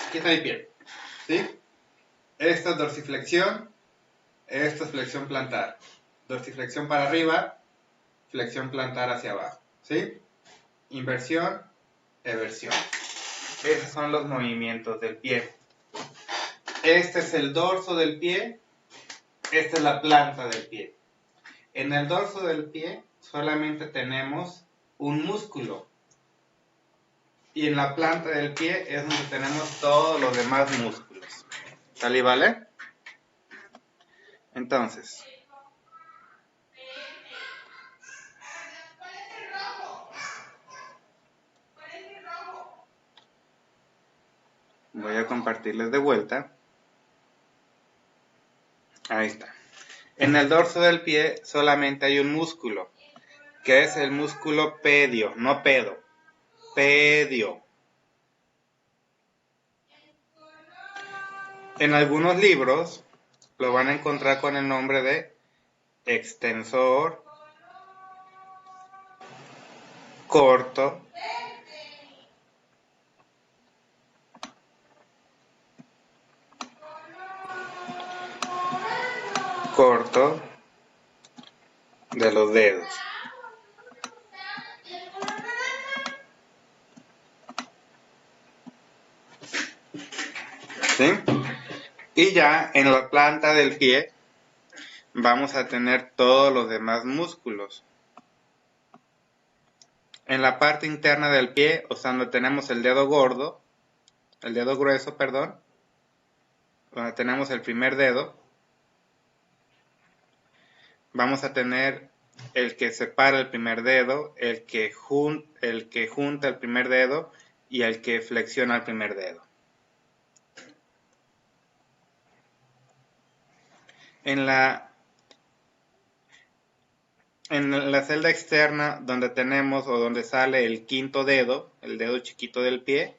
Aquí está mi pie. ¿Sí? Esta es dorsiflexión. Esta es flexión plantar. Dorsiflexión para arriba. Flexión plantar hacia abajo. ¿Sí? Inversión. Eversión. Esos son los movimientos del pie. Este es el dorso del pie. Esta es la planta del pie. En el dorso del pie solamente tenemos un músculo. Y en la planta del pie es donde tenemos todos los demás músculos. ¿Sale, vale? Entonces, voy a compartirles de vuelta. Ahí está. En el dorso del pie solamente hay un músculo, que es el músculo pedio, no pedo, pedio. En algunos libros lo van a encontrar con el nombre de extensor corto de los dedos. ¿Sí? Y ya en la planta del pie vamos a tener todos los demás músculos. En la parte interna del pie, o sea, donde tenemos el dedo grueso, perdón, donde tenemos el primer dedo, vamos a tener el que separa el primer dedo, el que junta el primer dedo y el que flexiona el primer dedo. En la celda externa donde tenemos o donde sale el quinto dedo, el dedo chiquito del pie,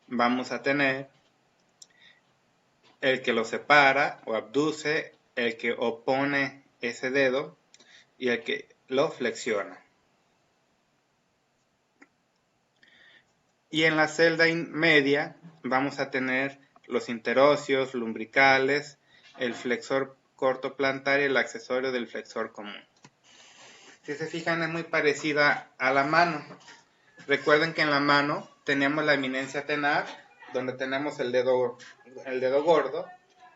vamos a tener el que lo separa o abduce, el que opone ese dedo y el que lo flexiona. Y en la celda media vamos a tener los interóseos, lumbricales, el flexor corto plantar y el accesorio del flexor común. Si se fijan, es muy parecida a la mano. Recuerden que en la mano teníamos la eminencia tenar, donde tenemos el dedo gordo,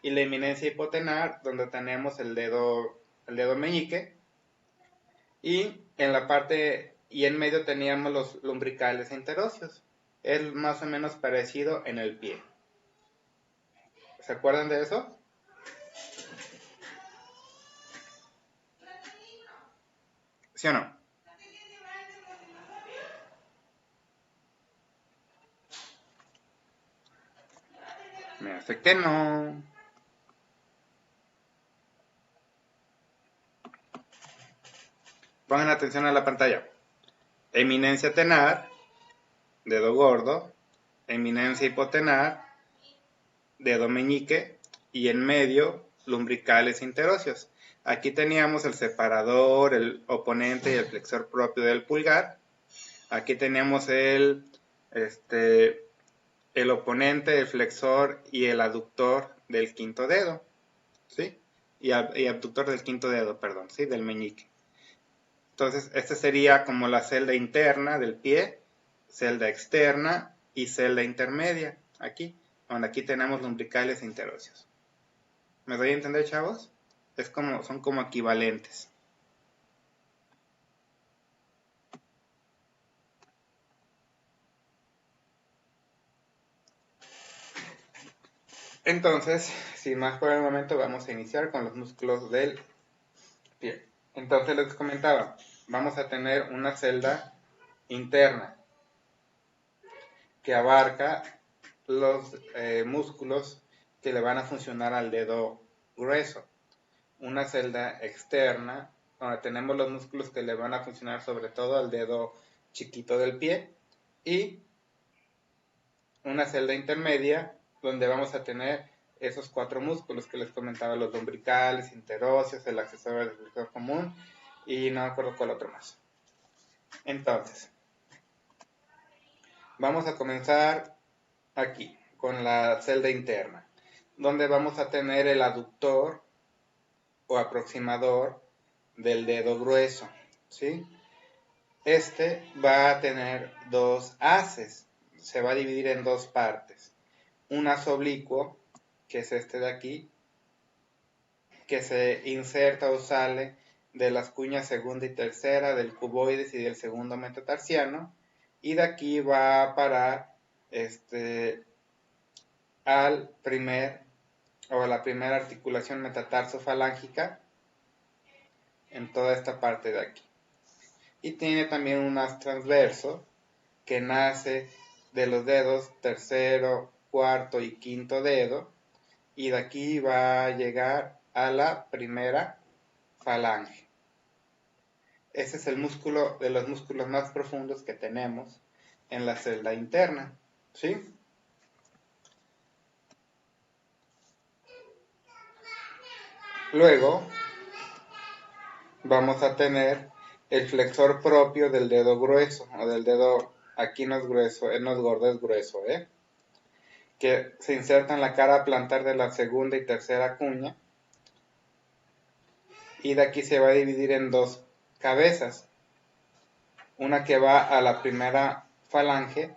y la eminencia hipotenar, donde tenemos el dedo meñique, y en la parte y en medio teníamos los lumbricales e interóseos. Es más o menos parecido en el pie. ¿Se acuerdan de eso? ¿Sí o no? Me hace que no. Pongan atención a la pantalla. Eminencia tenar, dedo gordo, eminencia hipotenar, dedo meñique, y en medio lumbricales interóseos. Aquí teníamos el separador, el oponente y el flexor propio del pulgar. Aquí teníamos el oponente, el flexor y el aductor del quinto dedo, ¿sí? Y abductor del quinto dedo, perdón, ¿sí? Del meñique. Entonces, esta sería como la celda interna del pie, celda externa y celda intermedia, aquí, donde aquí tenemos lumbricales e interóseos. ¿Me doy a entender, chavos? Son como equivalentes. Entonces, sin más por el momento, vamos a iniciar con los músculos del pie. Entonces les comentaba, vamos a tener una celda interna que abarca los músculos que le van a funcionar al dedo grueso. Una celda externa donde tenemos los músculos que le van a funcionar sobre todo al dedo chiquito del pie, y una celda intermedia donde vamos a tener esos 4 músculos que les comentaba, los lumbricales, interóseos, el accesorio del flexor común y no me acuerdo cuál otro más. Entonces, vamos a comenzar aquí con la celda interna, donde vamos a tener el aductor o aproximador del dedo grueso, ¿sí? Este va a tener 2 haces, se va a dividir en 2 partes. Un haz oblicuo, que es este de aquí, que se inserta o sale de las cuñas segunda y tercera del cuboides y del segundo metatarsiano, y de aquí va a parar al primer o a la primera articulación metatarso-falángica en toda esta parte de aquí. Y tiene también un haz transverso que nace de los dedos tercero, cuarto y quinto dedo, y de aquí va a llegar a la primera falange. Ese es el músculo de los músculos más profundos que tenemos en la celda interna, ¿sí? Luego vamos a tener el flexor propio del dedo grueso, o del dedo, aquí no es grueso, no es gordo, es grueso, que se inserta en la cara plantar de la segunda y tercera cuña, y de aquí se va a dividir en dos cabezas, una que va a la primera falange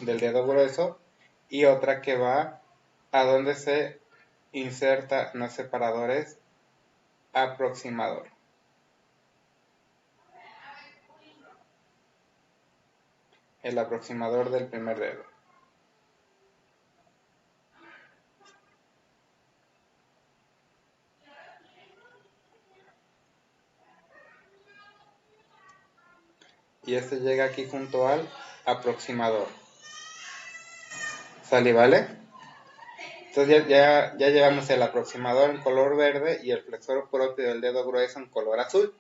del dedo grueso y otra que va a donde se inserta en los separadores aproximador. El aproximador del primer dedo. Y este llega aquí junto al aproximador. ¿Sale, vale? Entonces ya llevamos el aproximador en color verde y el flexor propio del dedo grueso en color azul.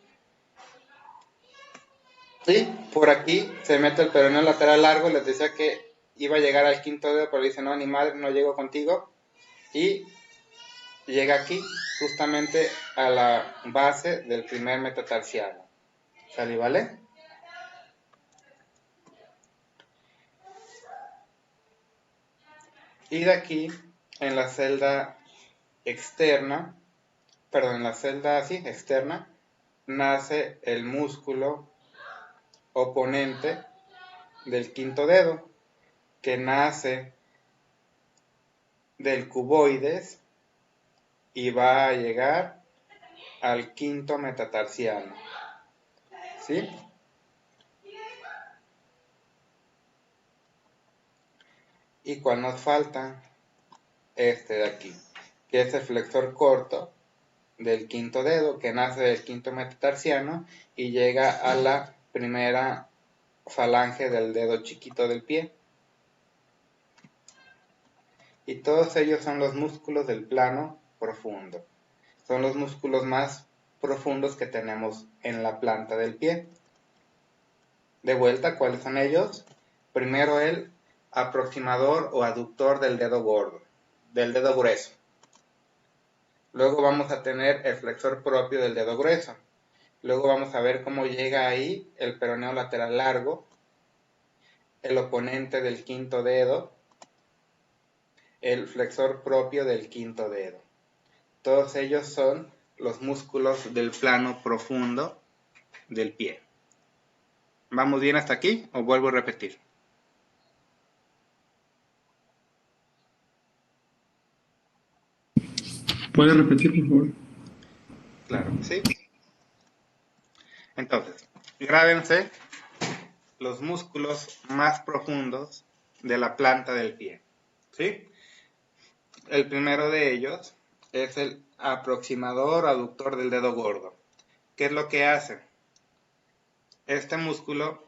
Y por aquí se mete el peroneo lateral largo. Les decía que iba a llegar al quinto dedo, pero dice, no, ni madre, no llego contigo. Y llega aquí, justamente a la base del primer metatarsiano. ¿Sale, vale? Y de aquí, en la celda externa, perdón, en la celda así, externa, nace el músculo oponente del quinto dedo, que nace del cuboides y va a llegar al quinto metatarsiano. ¿Sí? ¿Y cuál nos falta? Este de aquí, que es el flexor corto del quinto dedo, que nace del quinto metatarsiano y llega a la primera falange del dedo chiquito del pie. Y todos ellos son los músculos del plano profundo. Son los músculos más profundos que tenemos en la planta del pie. De vuelta, ¿cuáles son ellos? Primero el aproximador o aductor del dedo gordo, del dedo grueso. Luego vamos a tener el flexor propio del dedo grueso. Luego vamos a ver cómo llega ahí el peroneo lateral largo, el oponente del quinto dedo, el flexor propio del quinto dedo. Todos ellos son los músculos del plano profundo del pie. ¿Vamos bien hasta aquí o vuelvo a repetir?
¿Puede repetir, por favor?
Claro, ¿sí? Entonces, grábense los músculos más profundos de la planta del pie, ¿sí? El primero de ellos es el aproximador aductor del dedo gordo. ¿Qué es lo que hace? Este músculo,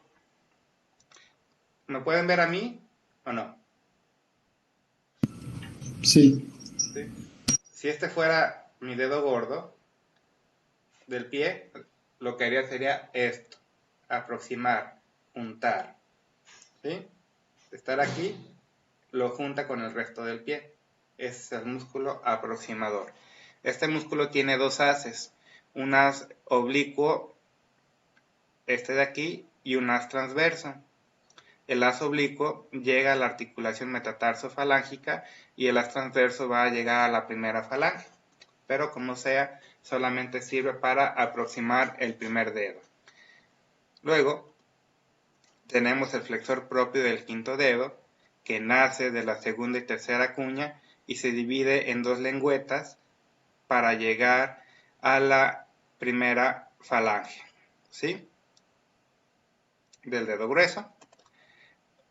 ¿me pueden ver a mí o no?
Sí.
¿Sí? Si este fuera mi dedo gordo del pie, lo que haría sería esto, aproximar, juntar, ¿sí? Estar aquí lo junta con el resto del pie. Ese es el músculo aproximador. Este músculo tiene dos haces, un haz oblicuo, este de aquí, y un haz transverso. El haz oblicuo llega a la articulación metatarso-falángica y el haz transverso va a llegar a la primera falange. Pero como sea, solamente sirve para aproximar el primer dedo. Luego, tenemos el flexor propio del quinto dedo, que nace de la segunda y tercera cuña y se divide en dos lengüetas para llegar a la primera falange, ¿sí? Del dedo grueso.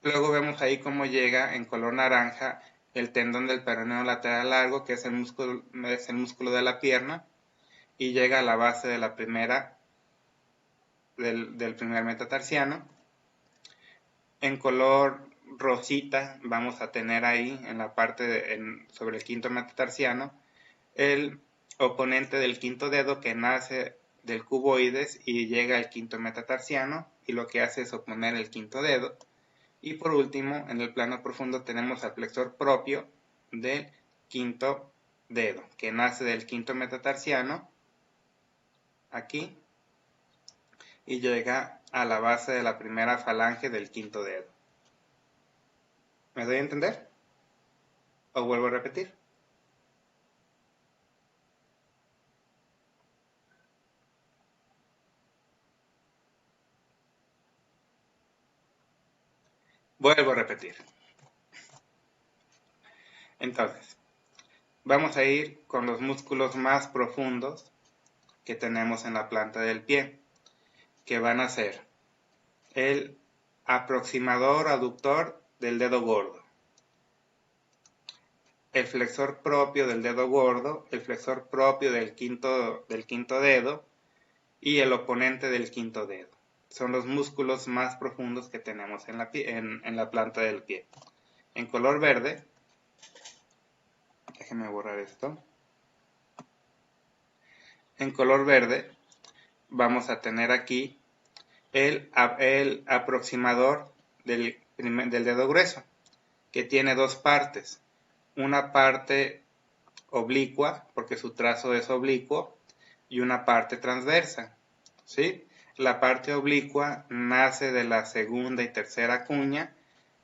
Luego vemos ahí cómo llega en color naranja el tendón del peroneo lateral largo, que es el músculo de la pierna, y llega a la base de la del primer metatarsiano. En color rosita vamos a tener ahí en la parte sobre el quinto metatarsiano el oponente del quinto dedo que nace del cuboides y llega al quinto metatarsiano y lo que hace es oponer el quinto dedo. Y por último, en el plano profundo tenemos al flexor propio del quinto dedo que nace del quinto metatarsiano aquí y llega a la base de la primera falange del quinto dedo. ¿Me doy a entender? ¿O vuelvo a repetir? Vuelvo a repetir. Entonces, vamos a ir con los músculos más profundos que tenemos en la planta del pie, que van a ser el aproximador aductor del dedo gordo, el flexor propio del dedo gordo, el flexor propio del quinto dedo y el oponente del quinto dedo. Son los músculos más profundos que tenemos en la planta del pie. En color verde, déjenme borrar esto. En color verde vamos a tener aquí el aproximador del dedo grueso, que tiene dos partes. Una parte oblicua, porque su trazo es oblicuo, y una parte transversa, ¿sí? La parte oblicua nace de la segunda y tercera cuña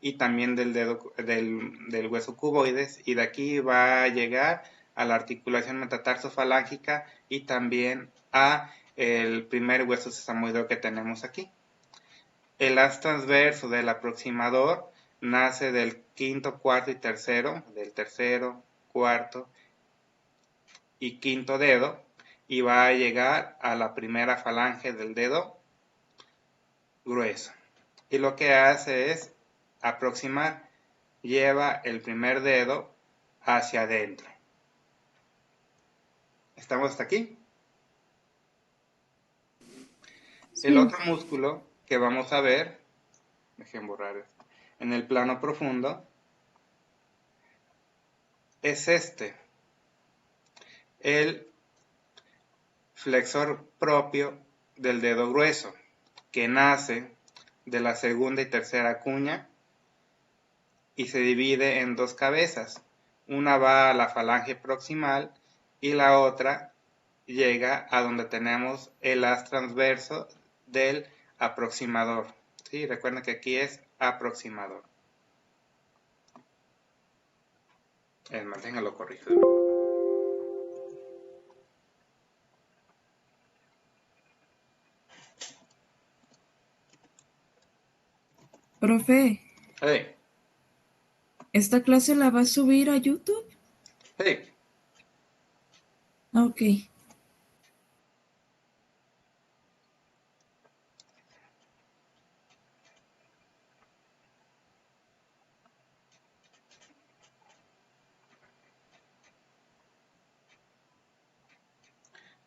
y también del hueso cuboides, y de aquí va a llegar a la articulación metatarsofalángica y también a el primer hueso sesamoideo que tenemos aquí. El haz transverso del aproximador nace del quinto, cuarto y tercero, del tercero, cuarto y quinto dedo, y va a llegar a la primera falange del dedo grueso. Y lo que hace es aproximar, lleva el primer dedo hacia adentro. ¿Estamos hasta aquí?
Sí.
El otro músculo que vamos a ver, dejen borrar esto, en el plano profundo, es este, el flexor propio del dedo grueso, que nace de la segunda y tercera cuña y se divide en dos cabezas. Una va a la falange proximal y la otra llega a donde tenemos el haz transverso del aproximador. ¿Sí? Recuerden que aquí es aproximador. Es más, déjenlo corrijo.
Profe,
Hey,
¿esta clase la va a subir a YouTube?
hey.
Ok.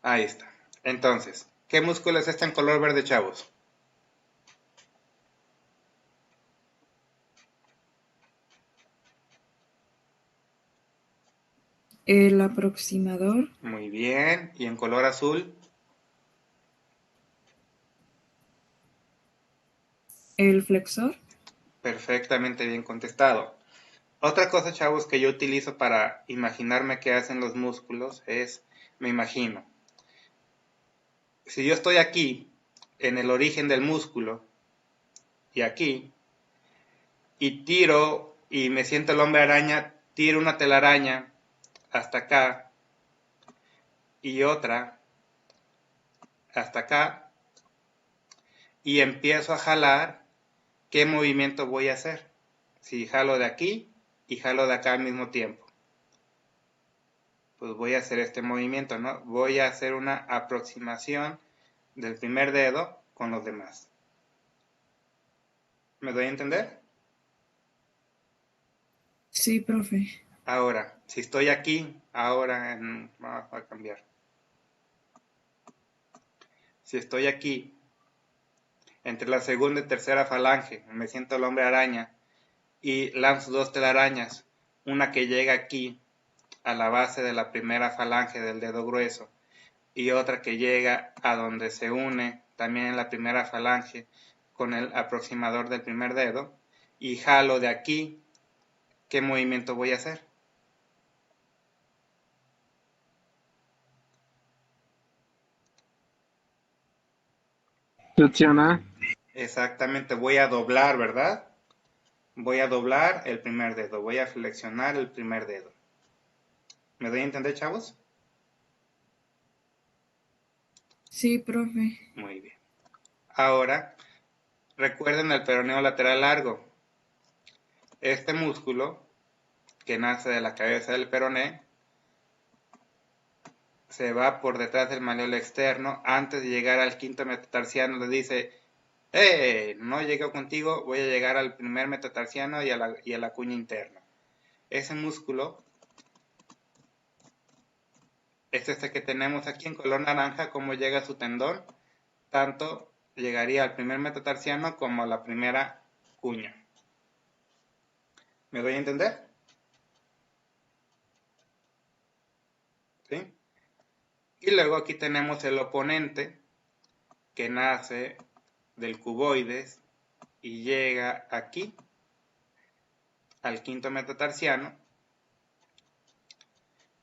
Ahí está. Entonces, ¿qué músculo es este en color verde, chavos?
El aproximador,
Muy bien. ¿Y en color azul?
el flexor,
Perfectamente bien contestado. Otra cosa, chavos, que yo utilizo para imaginarme qué hacen los músculos es, me imagino, si yo estoy aquí, en el origen del músculo, y aquí, y tiro, y me siento el hombre araña, tiro una telaraña hasta acá, y otra hasta acá, y empiezo a jalar, ¿qué movimiento voy a hacer? Si jalo de aquí y jalo de acá al mismo tiempo. Pues voy a hacer este movimiento, ¿no? Voy a hacer una aproximación del primer dedo con los demás. ¿Me doy a entender?
Sí, profe.
Ahora, si estoy aquí, vamos a cambiar. Si estoy aquí, entre la segunda y tercera falange, me siento el hombre araña y lanzo dos telarañas, una que llega aquí a la base de la primera falange del dedo grueso y otra que llega a donde se une también en la primera falange con el aproximador del primer dedo y jalo de aquí, ¿qué movimiento voy a hacer?
Opción.
Exactamente, voy a doblar, ¿verdad? Voy a doblar el primer dedo, voy a flexionar el primer dedo. ¿Me doy a entender, chavos?
Sí, profe.
Muy bien. Ahora, recuerden el peroneo lateral largo. Este músculo, que nace de la cabeza del peroné, se va por detrás del malleolo externo. Antes de llegar al quinto metatarsiano le dice, no llego contigo, voy a llegar al primer metatarsiano y a la cuña interna. Ese músculo es este que tenemos aquí en color naranja, como llega a su tendón, tanto llegaría al primer metatarsiano como a la primera cuña. ¿Me doy a entender? ¿Sí? Y luego aquí tenemos el oponente, que nace del cuboides y llega aquí al quinto metatarsiano,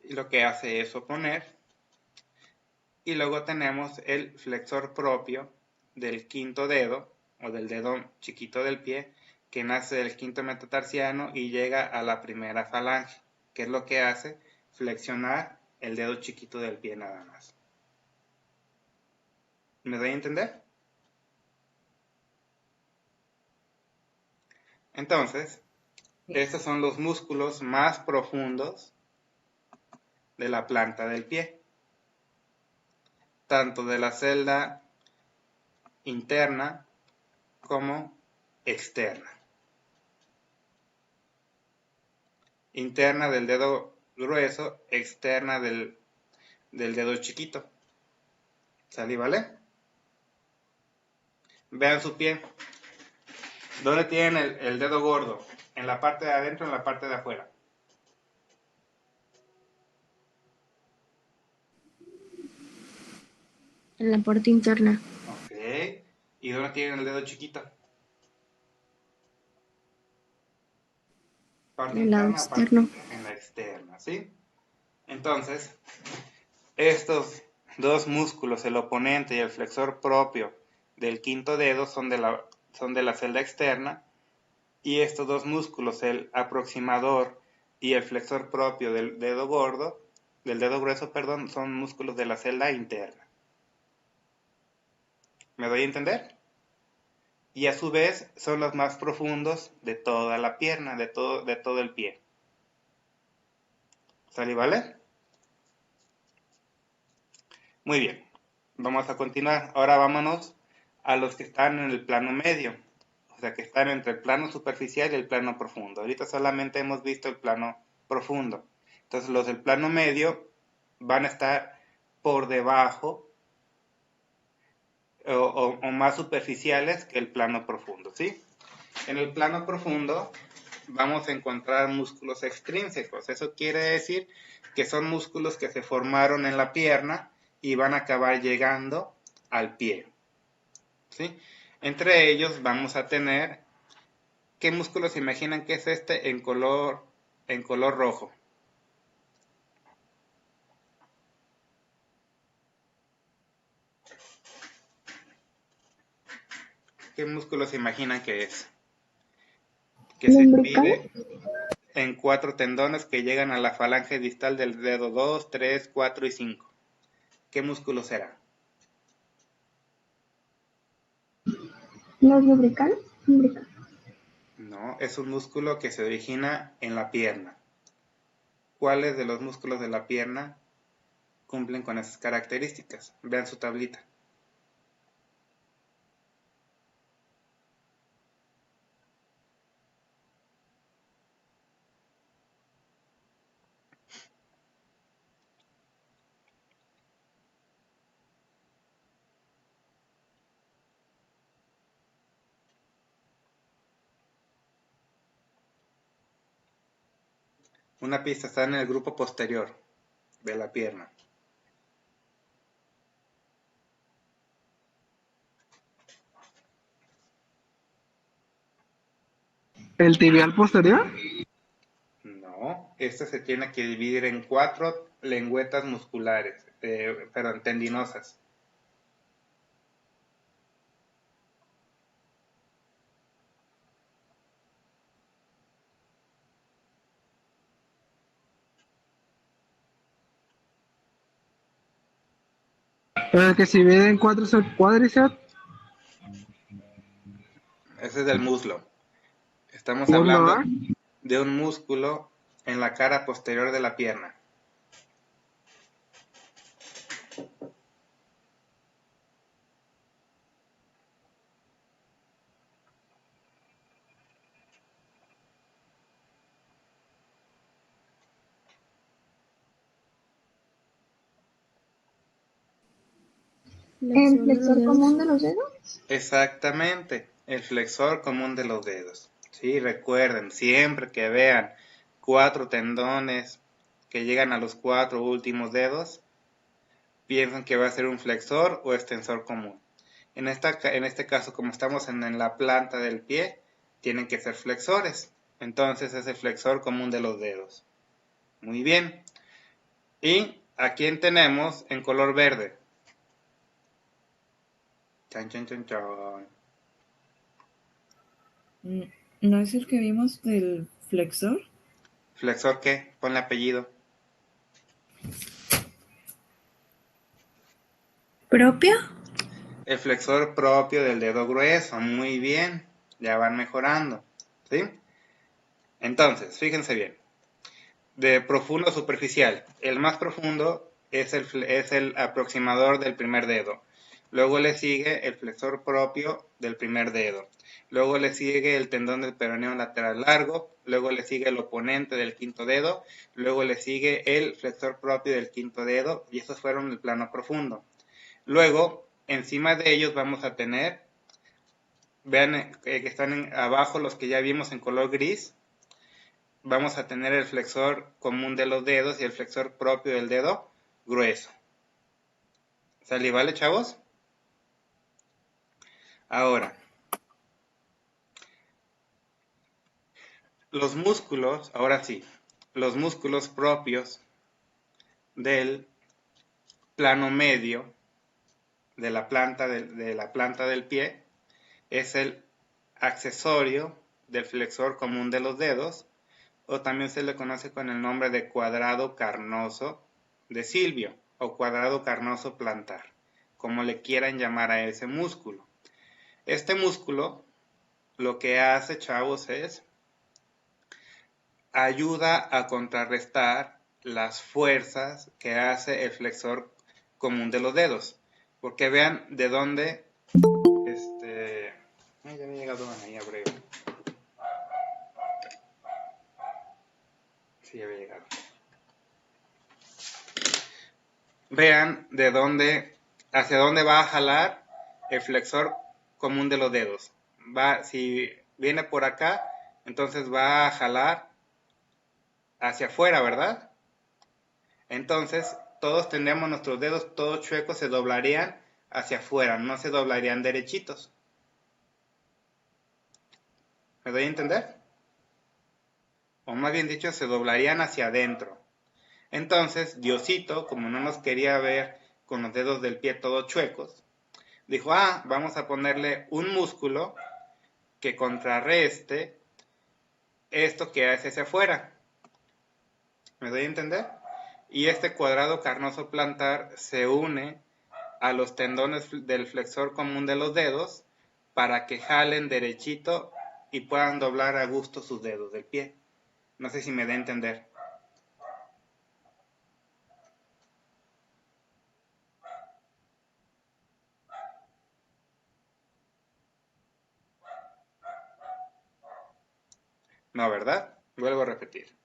y lo que hace es oponer. Y luego tenemos el flexor propio del quinto dedo, o del dedo chiquito del pie, que nace del quinto metatarsiano y llega a la primera falange, que es lo que hace flexionar el dedo chiquito del pie nada más. ¿Me doy a entender? Entonces, estos son los músculos más profundos de la planta del pie, tanto de la celda interna como externa. Interna del dedo grueso, externa del dedo chiquito. ¿Sale, vale? Vean su pie. ¿Dónde tienen el dedo gordo? ¿En la parte de adentro o en la parte de afuera?
En la parte interna.
Ok. ¿Y dónde tienen el dedo chiquito? ¿Parte
En el lado
interna o parte
externo.
en la externa? ¿Sí? Entonces, estos dos músculos, el oponente y el flexor propio del quinto dedo, son de la celda externa, y estos dos músculos, el aproximador y el flexor propio del dedo gordo, del dedo grueso, perdón, son músculos de la celda interna. ¿Me doy a entender? Y a su vez son los más profundos de toda la pierna, de todo el pie. ¿Sale, vale? Muy bien. Vamos a continuar. Ahora vámonos a los que están en el plano medio. O sea, que están entre el plano superficial y el plano profundo. Ahorita solamente hemos visto el plano profundo. Entonces los del plano medio van a estar por debajo o más superficiales que el plano profundo, ¿sí? En el plano profundo vamos a encontrar músculos extrínsecos. Eso quiere decir que son músculos que se formaron en la pierna y van a acabar llegando al pie, ¿sí? Entre ellos vamos a tener, ¿qué músculos se imaginan que es este en color rojo? ¿Qué músculos se imaginan que es? Que se
Lumbrical.
divide en 4 tendones que llegan a la falange distal del dedo 2, 3, 4 y 5. ¿Qué músculo será?
¿No es lubrical? Lumbrical.
No, es un músculo que se origina en la pierna. ¿Cuáles de los músculos de la pierna cumplen con esas características? Vean su tablita. Una pista está en el grupo posterior de la pierna.
¿El tibial posterior?
No, este se tiene que dividir en 4 lengüetas musculares, perdón, tendinosas.
Pero el que se divide en cuatro es el cuádriceps.
Ese es del muslo. Estamos
Muslo,
hablando
¿ah?
de un músculo en la cara posterior de la pierna.
¿El flexor común de los dedos?
Exactamente, el flexor común de los dedos. Sí, recuerden, siempre que vean 4 tendones que llegan a los 4 últimos dedos, piensan que va a ser un flexor o extensor común. En este caso, como estamos en la planta del pie, tienen que ser flexores. Entonces es el flexor común de los dedos. Muy bien. ¿Y a quién tenemos en color verde? Chan, chan, chan, chan.
¿No es el que vimos del flexor?
¿Flexor qué? Ponle apellido.
¿Propio?
El flexor propio del dedo grueso. Muy bien. Ya van mejorando. ¿Sí? Entonces, fíjense bien. De profundo a superficial. El más profundo es el aproximador del primer dedo. Luego le sigue el flexor propio del primer dedo. Luego le sigue el tendón del peroneo lateral largo. Luego le sigue el oponente del quinto dedo. Luego le sigue el flexor propio del quinto dedo. Y esos fueron el plano profundo. Luego, encima de ellos vamos a tener, vean que están abajo los que ya vimos en color gris. Vamos a tener el flexor común de los dedos y el flexor propio del dedo grueso. ¿Sale y vale, chavos? Ahora, los músculos, ahora sí, los músculos propios del plano medio de la planta del pie es el accesorio del flexor común de los dedos, o también se le conoce con el nombre de cuadrado carnoso de Silvio o cuadrado carnoso plantar, como le quieran llamar a ese músculo. Este músculo lo que hace, chavos, es ayuda a contrarrestar las fuerzas que hace el flexor común de los dedos, porque vean de dónde ya me he llegado ahí a breve. Sí, ya había llegado. Vean de dónde, hacia dónde va a jalar el flexor común de los dedos. Si viene por acá, entonces va a jalar hacia afuera, ¿verdad? Entonces, todos tendríamos nuestros dedos, todos chuecos, se doblarían hacia afuera, no se doblarían derechitos. ¿Me doy a entender? O más bien dicho, se doblarían hacia adentro. Entonces, Diosito, como no nos quería ver con los dedos del pie todos chuecos, dijo, vamos a ponerle un músculo que contrarreste esto que hace hacia afuera. ¿Me doy a entender? Y este cuadrado carnoso plantar se une a los tendones del flexor común de los dedos para que jalen derechito y puedan doblar a gusto sus dedos del pie. No sé si me da a entender. No, ¿verdad? Vuelvo a repetir.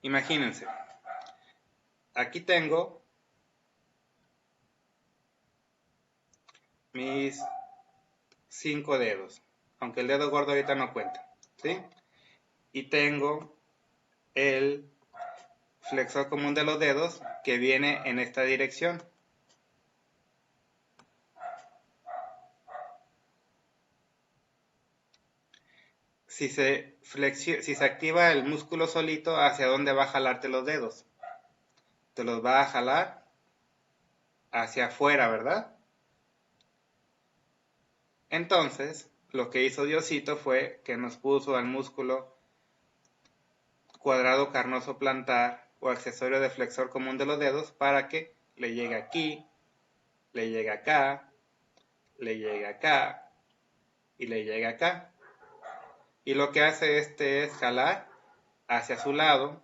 Imagínense. Aquí tengo mis 5 dedos. aunque el dedo gordo ahorita no cuenta, ¿sí? Y tengo el flexor común de los dedos que viene en esta dirección. Si se activa el músculo solito, ¿hacia dónde va a jalarte los dedos? Te los va a jalar hacia afuera, ¿verdad? Entonces, lo que hizo Diosito fue que nos puso al músculo cuadrado carnoso plantar o accesorio de flexor común de los dedos para que le llegue aquí, le llegue acá, le llegue acá y le llegue acá. Y lo que hace es jalar hacia su lado,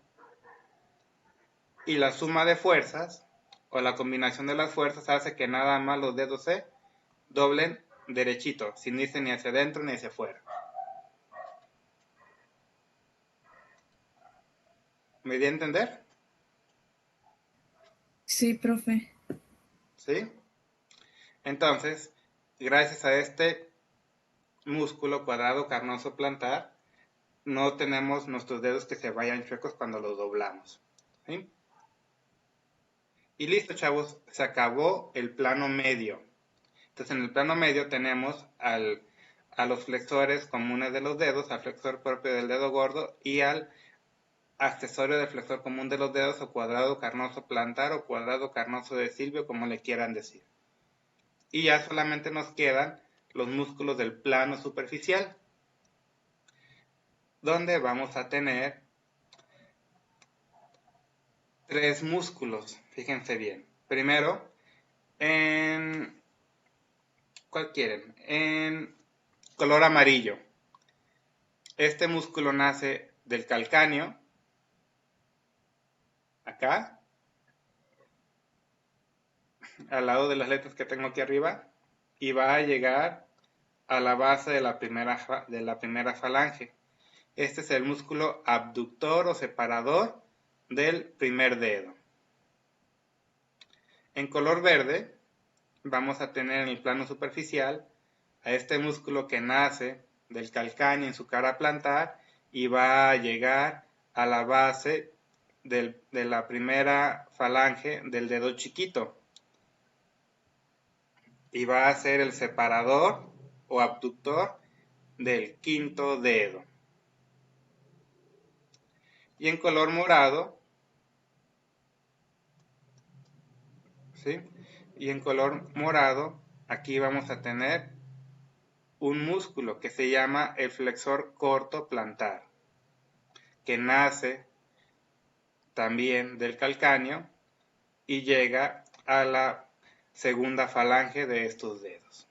y la suma de fuerzas o la combinación de las fuerzas hace que nada más los dedos se doblen derechito, sin irse ni hacia adentro ni hacia afuera. ¿Me di a entender?
Sí, profe.
¿Sí? Entonces, gracias a este músculo cuadrado carnoso plantar, no tenemos nuestros dedos que se vayan chuecos cuando los doblamos. ¿Sí? Y listo, chavos, se acabó el plano medio. Entonces, en el plano medio tenemos a los flexores comunes de los dedos, al flexor propio del dedo gordo y al accesorio del flexor común de los dedos o cuadrado carnoso plantar o cuadrado carnoso de Silvio, como le quieran decir. Y ya solamente nos quedan los músculos del plano superficial, donde vamos a tener 3 músculos, fíjense bien. Primero, ¿cuál quieren? En color amarillo. Este músculo nace del calcáneo, acá, al lado de las letras que tengo aquí arriba, y va a llegar a la base de la primera falange. Este es el músculo abductor o separador del primer dedo. En color verde vamos a tener en el plano superficial a este músculo que nace del calcáneo en su cara plantar y va a llegar a la base de la primera falange del dedo chiquito. Y va a ser el separador o abductor del quinto dedo. Y en color morado, ¿sí? Y en color morado, aquí vamos a tener un músculo que se llama el flexor corto plantar, que nace también del calcáneo y llega a la segunda falange de estos dedos.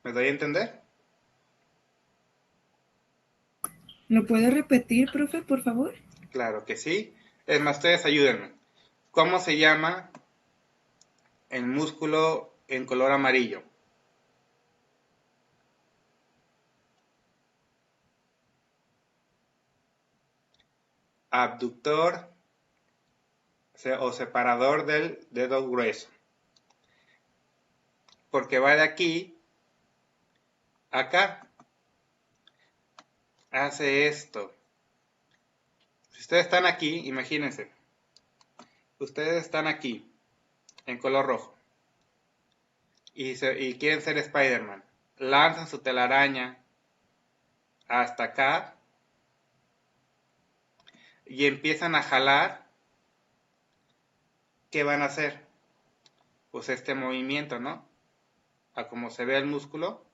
¿Me doy a entender?
¿Lo puede repetir, profe, por favor?
Claro que sí. Es más, ustedes ayúdenme. ¿Cómo se llama el músculo en color amarillo? Abductor o separador del dedo grueso. Porque va de aquí a acá. Hace esto. Si ustedes están aquí, imagínense. Ustedes están aquí, en color rojo. Y quieren ser Spider-Man. Lanzan su telaraña hasta acá. Y empiezan a jalar. ¿Qué van a hacer? Pues este movimiento, ¿no? A como se ve el músculo.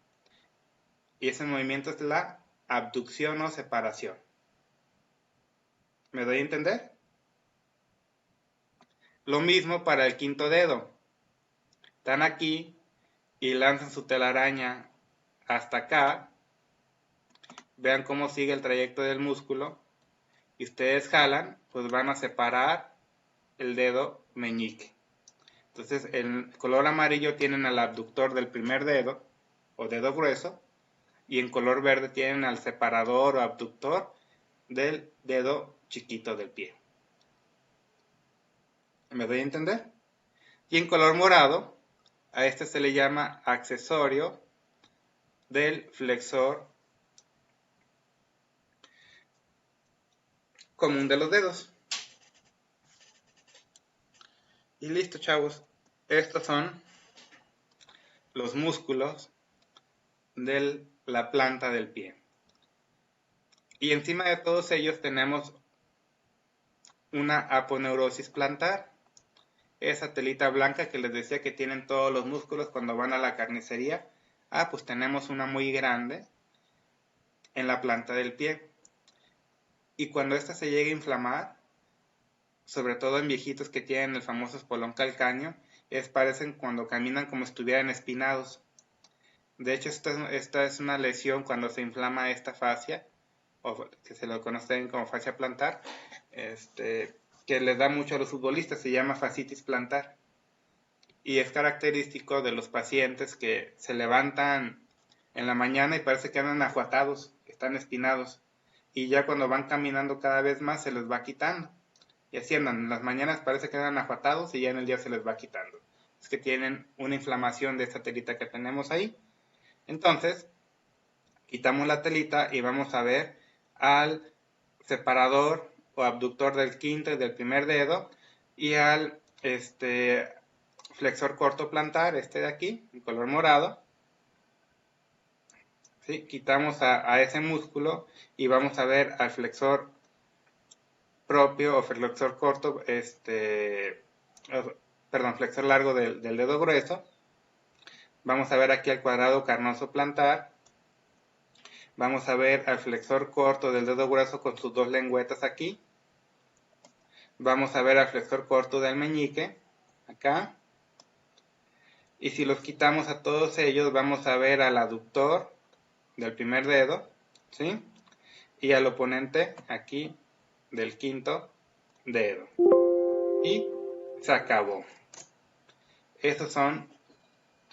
Y ese movimiento es la abducción o separación. ¿Me doy a entender? Lo mismo para el quinto dedo. Están aquí y lanzan su telaraña hasta acá. Vean cómo sigue el trayecto del músculo. Y ustedes jalan, pues van a separar el dedo meñique. Entonces, en color amarillo tienen al abductor del primer dedo, o dedo grueso, y en color verde tienen al separador o abductor del dedo chiquito del pie. ¿Me doy a entender? Y en color morado, a este se le llama accesorio del flexor común de los dedos. Y listo, chavos. Estos son los músculos de la planta del pie. Y encima de todos ellos tenemos una aponeurosis plantar. Esa telita blanca que les decía que tienen todos los músculos cuando van a la carnicería. Pues tenemos una muy grande en la planta del pie. Y cuando esta se llega a inflamar, sobre todo en viejitos que tienen el famoso espolón calcáneo, parecen cuando caminan como si estuvieran espinados. De hecho, esta es una lesión cuando se inflama esta fascia, o que se lo conocen como fascia plantar, que les da mucho a los futbolistas, se llama fascitis plantar. Y es característico de los pacientes que se levantan en la mañana y parece que andan ajuatados, que están espinados. Y ya cuando van caminando cada vez más se les va quitando. Y así andan, en las mañanas parece que andan ajuatados y ya en el día se les va quitando. Es que tienen una inflamación de esta telita que tenemos ahí. Entonces, quitamos la telita y vamos a ver al separador o abductor del quinto y del primer dedo y al flexor corto plantar, de aquí, en color morado. ¿Sí? Quitamos a ese músculo y vamos a ver al flexor propio o flexor corto, flexor largo del dedo grueso. Vamos a ver aquí al cuadrado carnoso plantar. Vamos a ver al flexor corto del dedo grueso con sus dos lengüetas aquí. Vamos a ver al flexor corto del meñique, acá. Y si los quitamos a todos ellos, vamos a ver al aductor del primer dedo, ¿sí? Y al oponente aquí del quinto dedo. Y se acabó. Estos son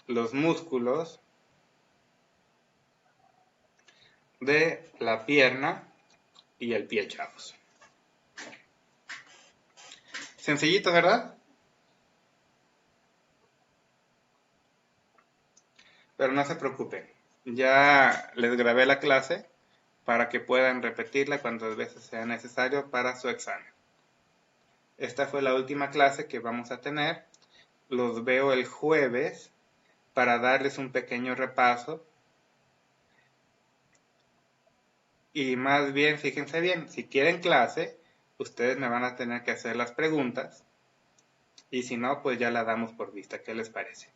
los músculos de la pierna y el pie, chavos. Sencillito, ¿verdad? Pero no se preocupen. Ya les grabé la clase para que puedan repetirla cuantas veces sea necesario para su examen. Esta fue la última clase que vamos a tener. Los veo el jueves para darles un pequeño repaso. Y más bien, fíjense bien, si quieren clase, ustedes me van a tener que hacer las preguntas. Y si no, pues ya la damos por vista. ¿Qué les parece?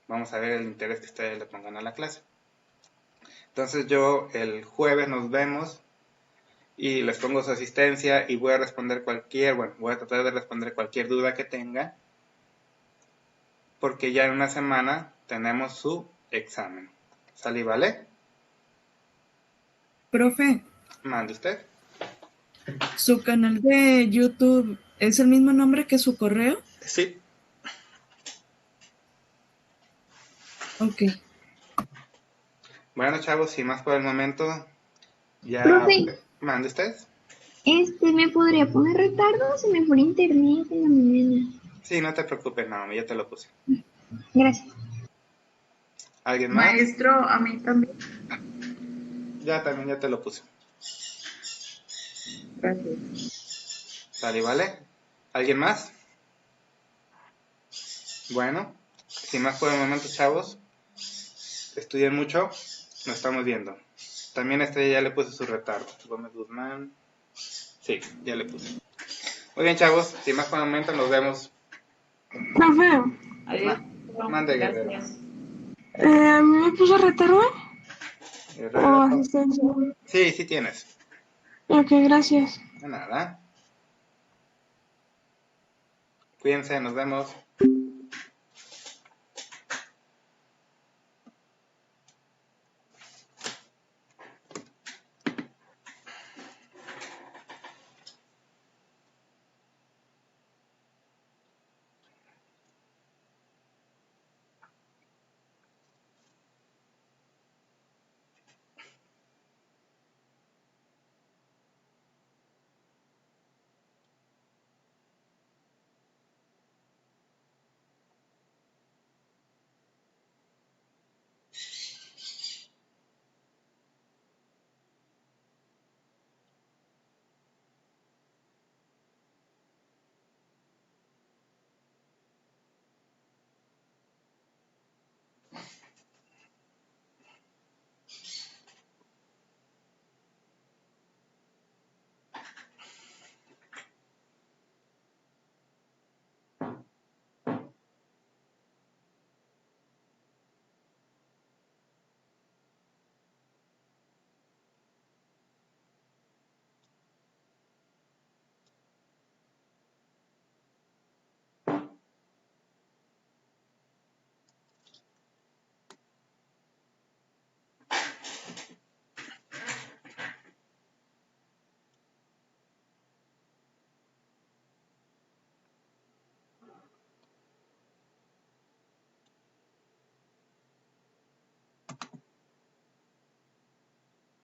Vamos a ver el interés que ustedes le pongan a la clase. Entonces yo el jueves nos vemos y les pongo su asistencia y voy a responder voy a tratar de responder cualquier duda que tengan, porque ya en una semana tenemos su examen. ¿Sale, vale?
Profe,
Mande usted.
¿su canal de YouTube es el mismo nombre que su correo?
Sí.
Ok.
Bueno, chavos, sin más por el momento, ya...
Profe,
¿Mande usted?
¿me podría poner retardo? Se me fue el internet en la mañana.
Sí, no te preocupes, no, ya te lo puse.
Gracias.
¿Alguien más?
Maestro, a mí también.
Ya te lo puse.
Gracias.
¿Sale, vale? ¿Alguien más? Bueno, sin más por el momento, chavos, estudien mucho, nos estamos viendo. También ya le puse su retardo. Gómez Guzmán. Sí, ya le puse. Muy bien, chavos, sin más por el momento, nos vemos.
Profe,
Adiós.
Mande, Guerrero.
Gracias.
¿a mí me puso retardo o
Guerrero.
asistencia?
Sí tienes.
Ok, gracias.
De nada. Cuídense, nos vemos.